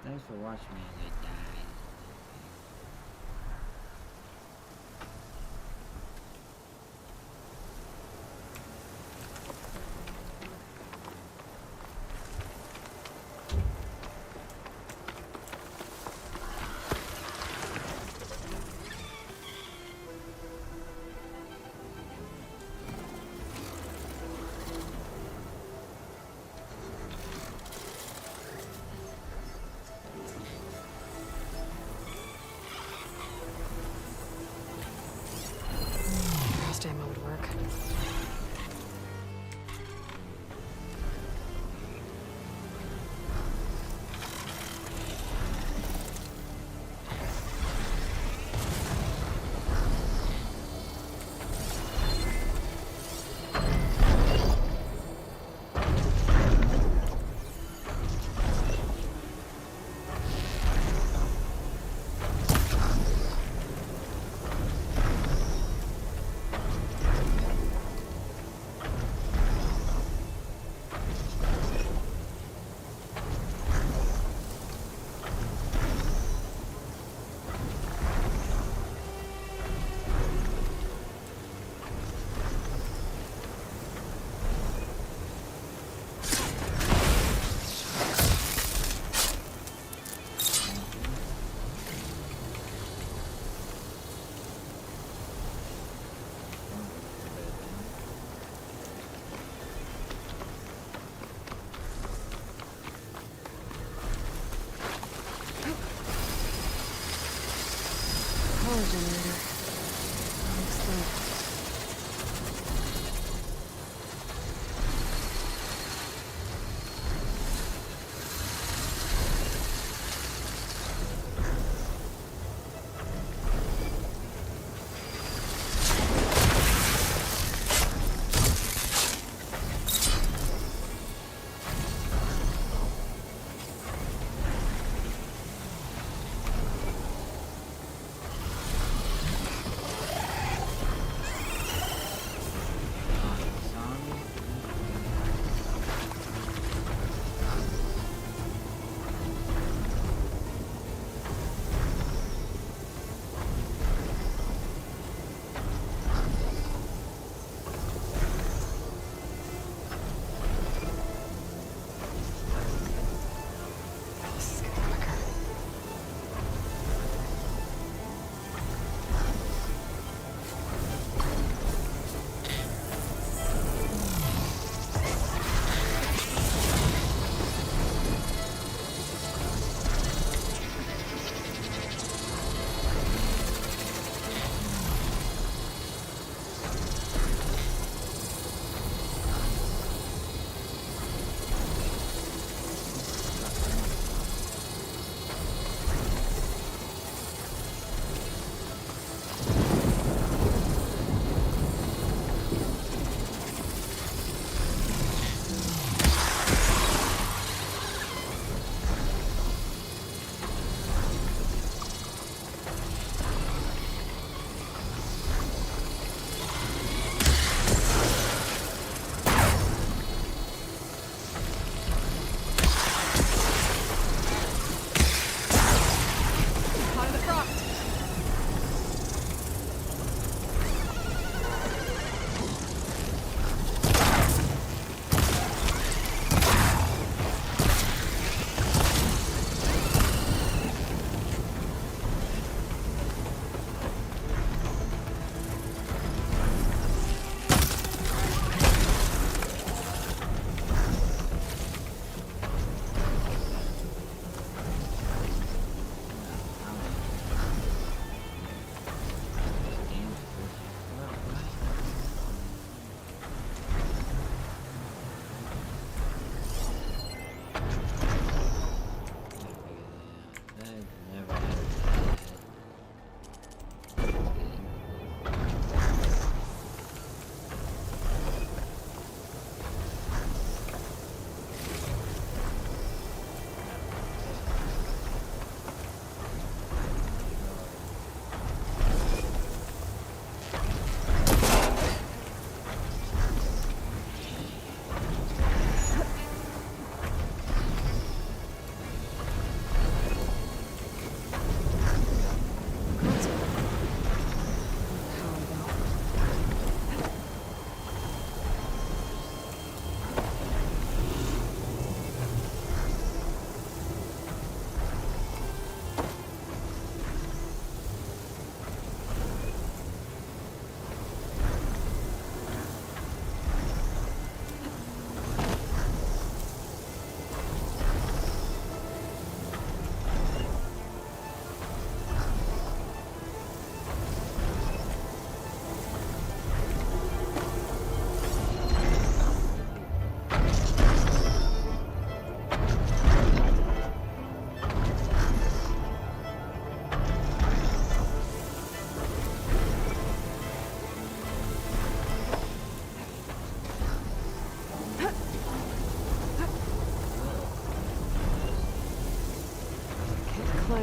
Thanks for watching me as I die. Ammo would work. Power generator. Looks like.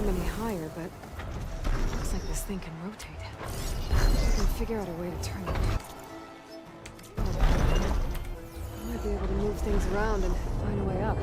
climb any higher, but looks like this thing can rotate. I can figure out a way to turn it. I might be able to move things around and find a way up.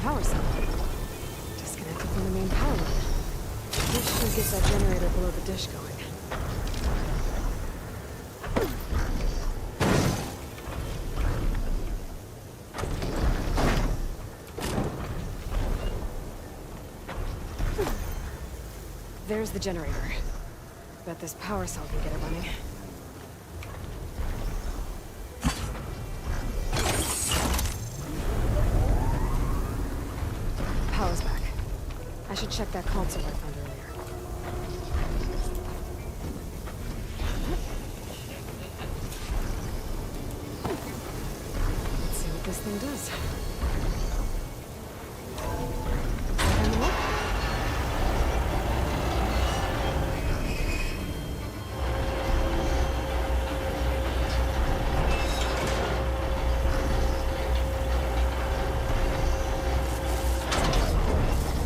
Power cell. Disconnected from the main power line. This should get that generator below the dish going. There's the generator. Bet this power cell can get it running. Power's back. I should check that console I found earlier. Let's see what this thing does. Turn them up.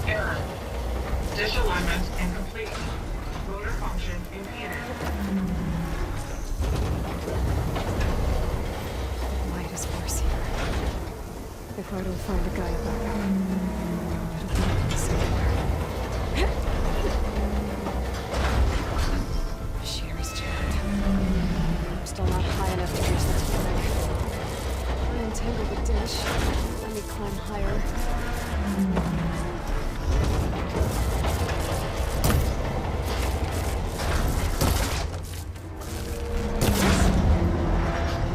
Error. Dish alignment incomplete. Motor function impeded. Might as worse here. If I don't find the guy back up, it'll be this anywhere. Shear is jammed. I'm still not high enough to reach that thing. I untangle the dish. Let me climb higher.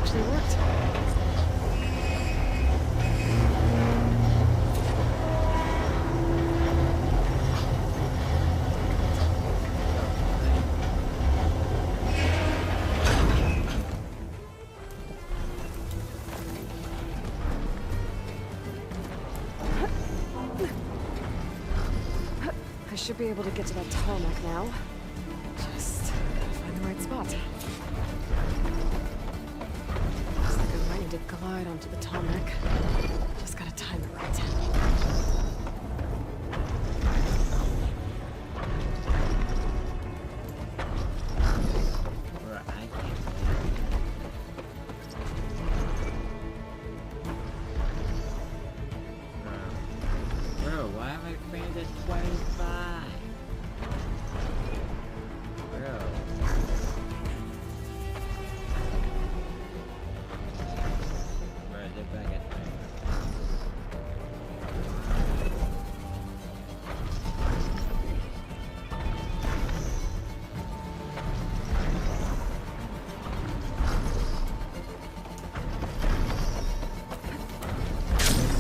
Actually worked. I should be able to get to that tarmac now. Just gotta find the right spot. Looks like I'm ready to glide onto the tarmac. Just gotta time it right. Bro, I can't. Bro, why have I created 25? Bro. Bro, they're back at 3.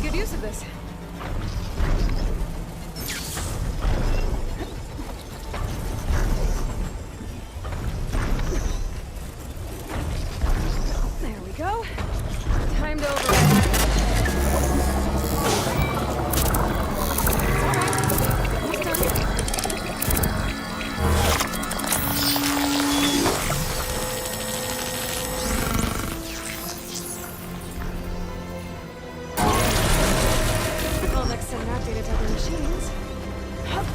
Good use of this. There we go. Time to override. It's all right. I'll next send that data to other machines. Hup.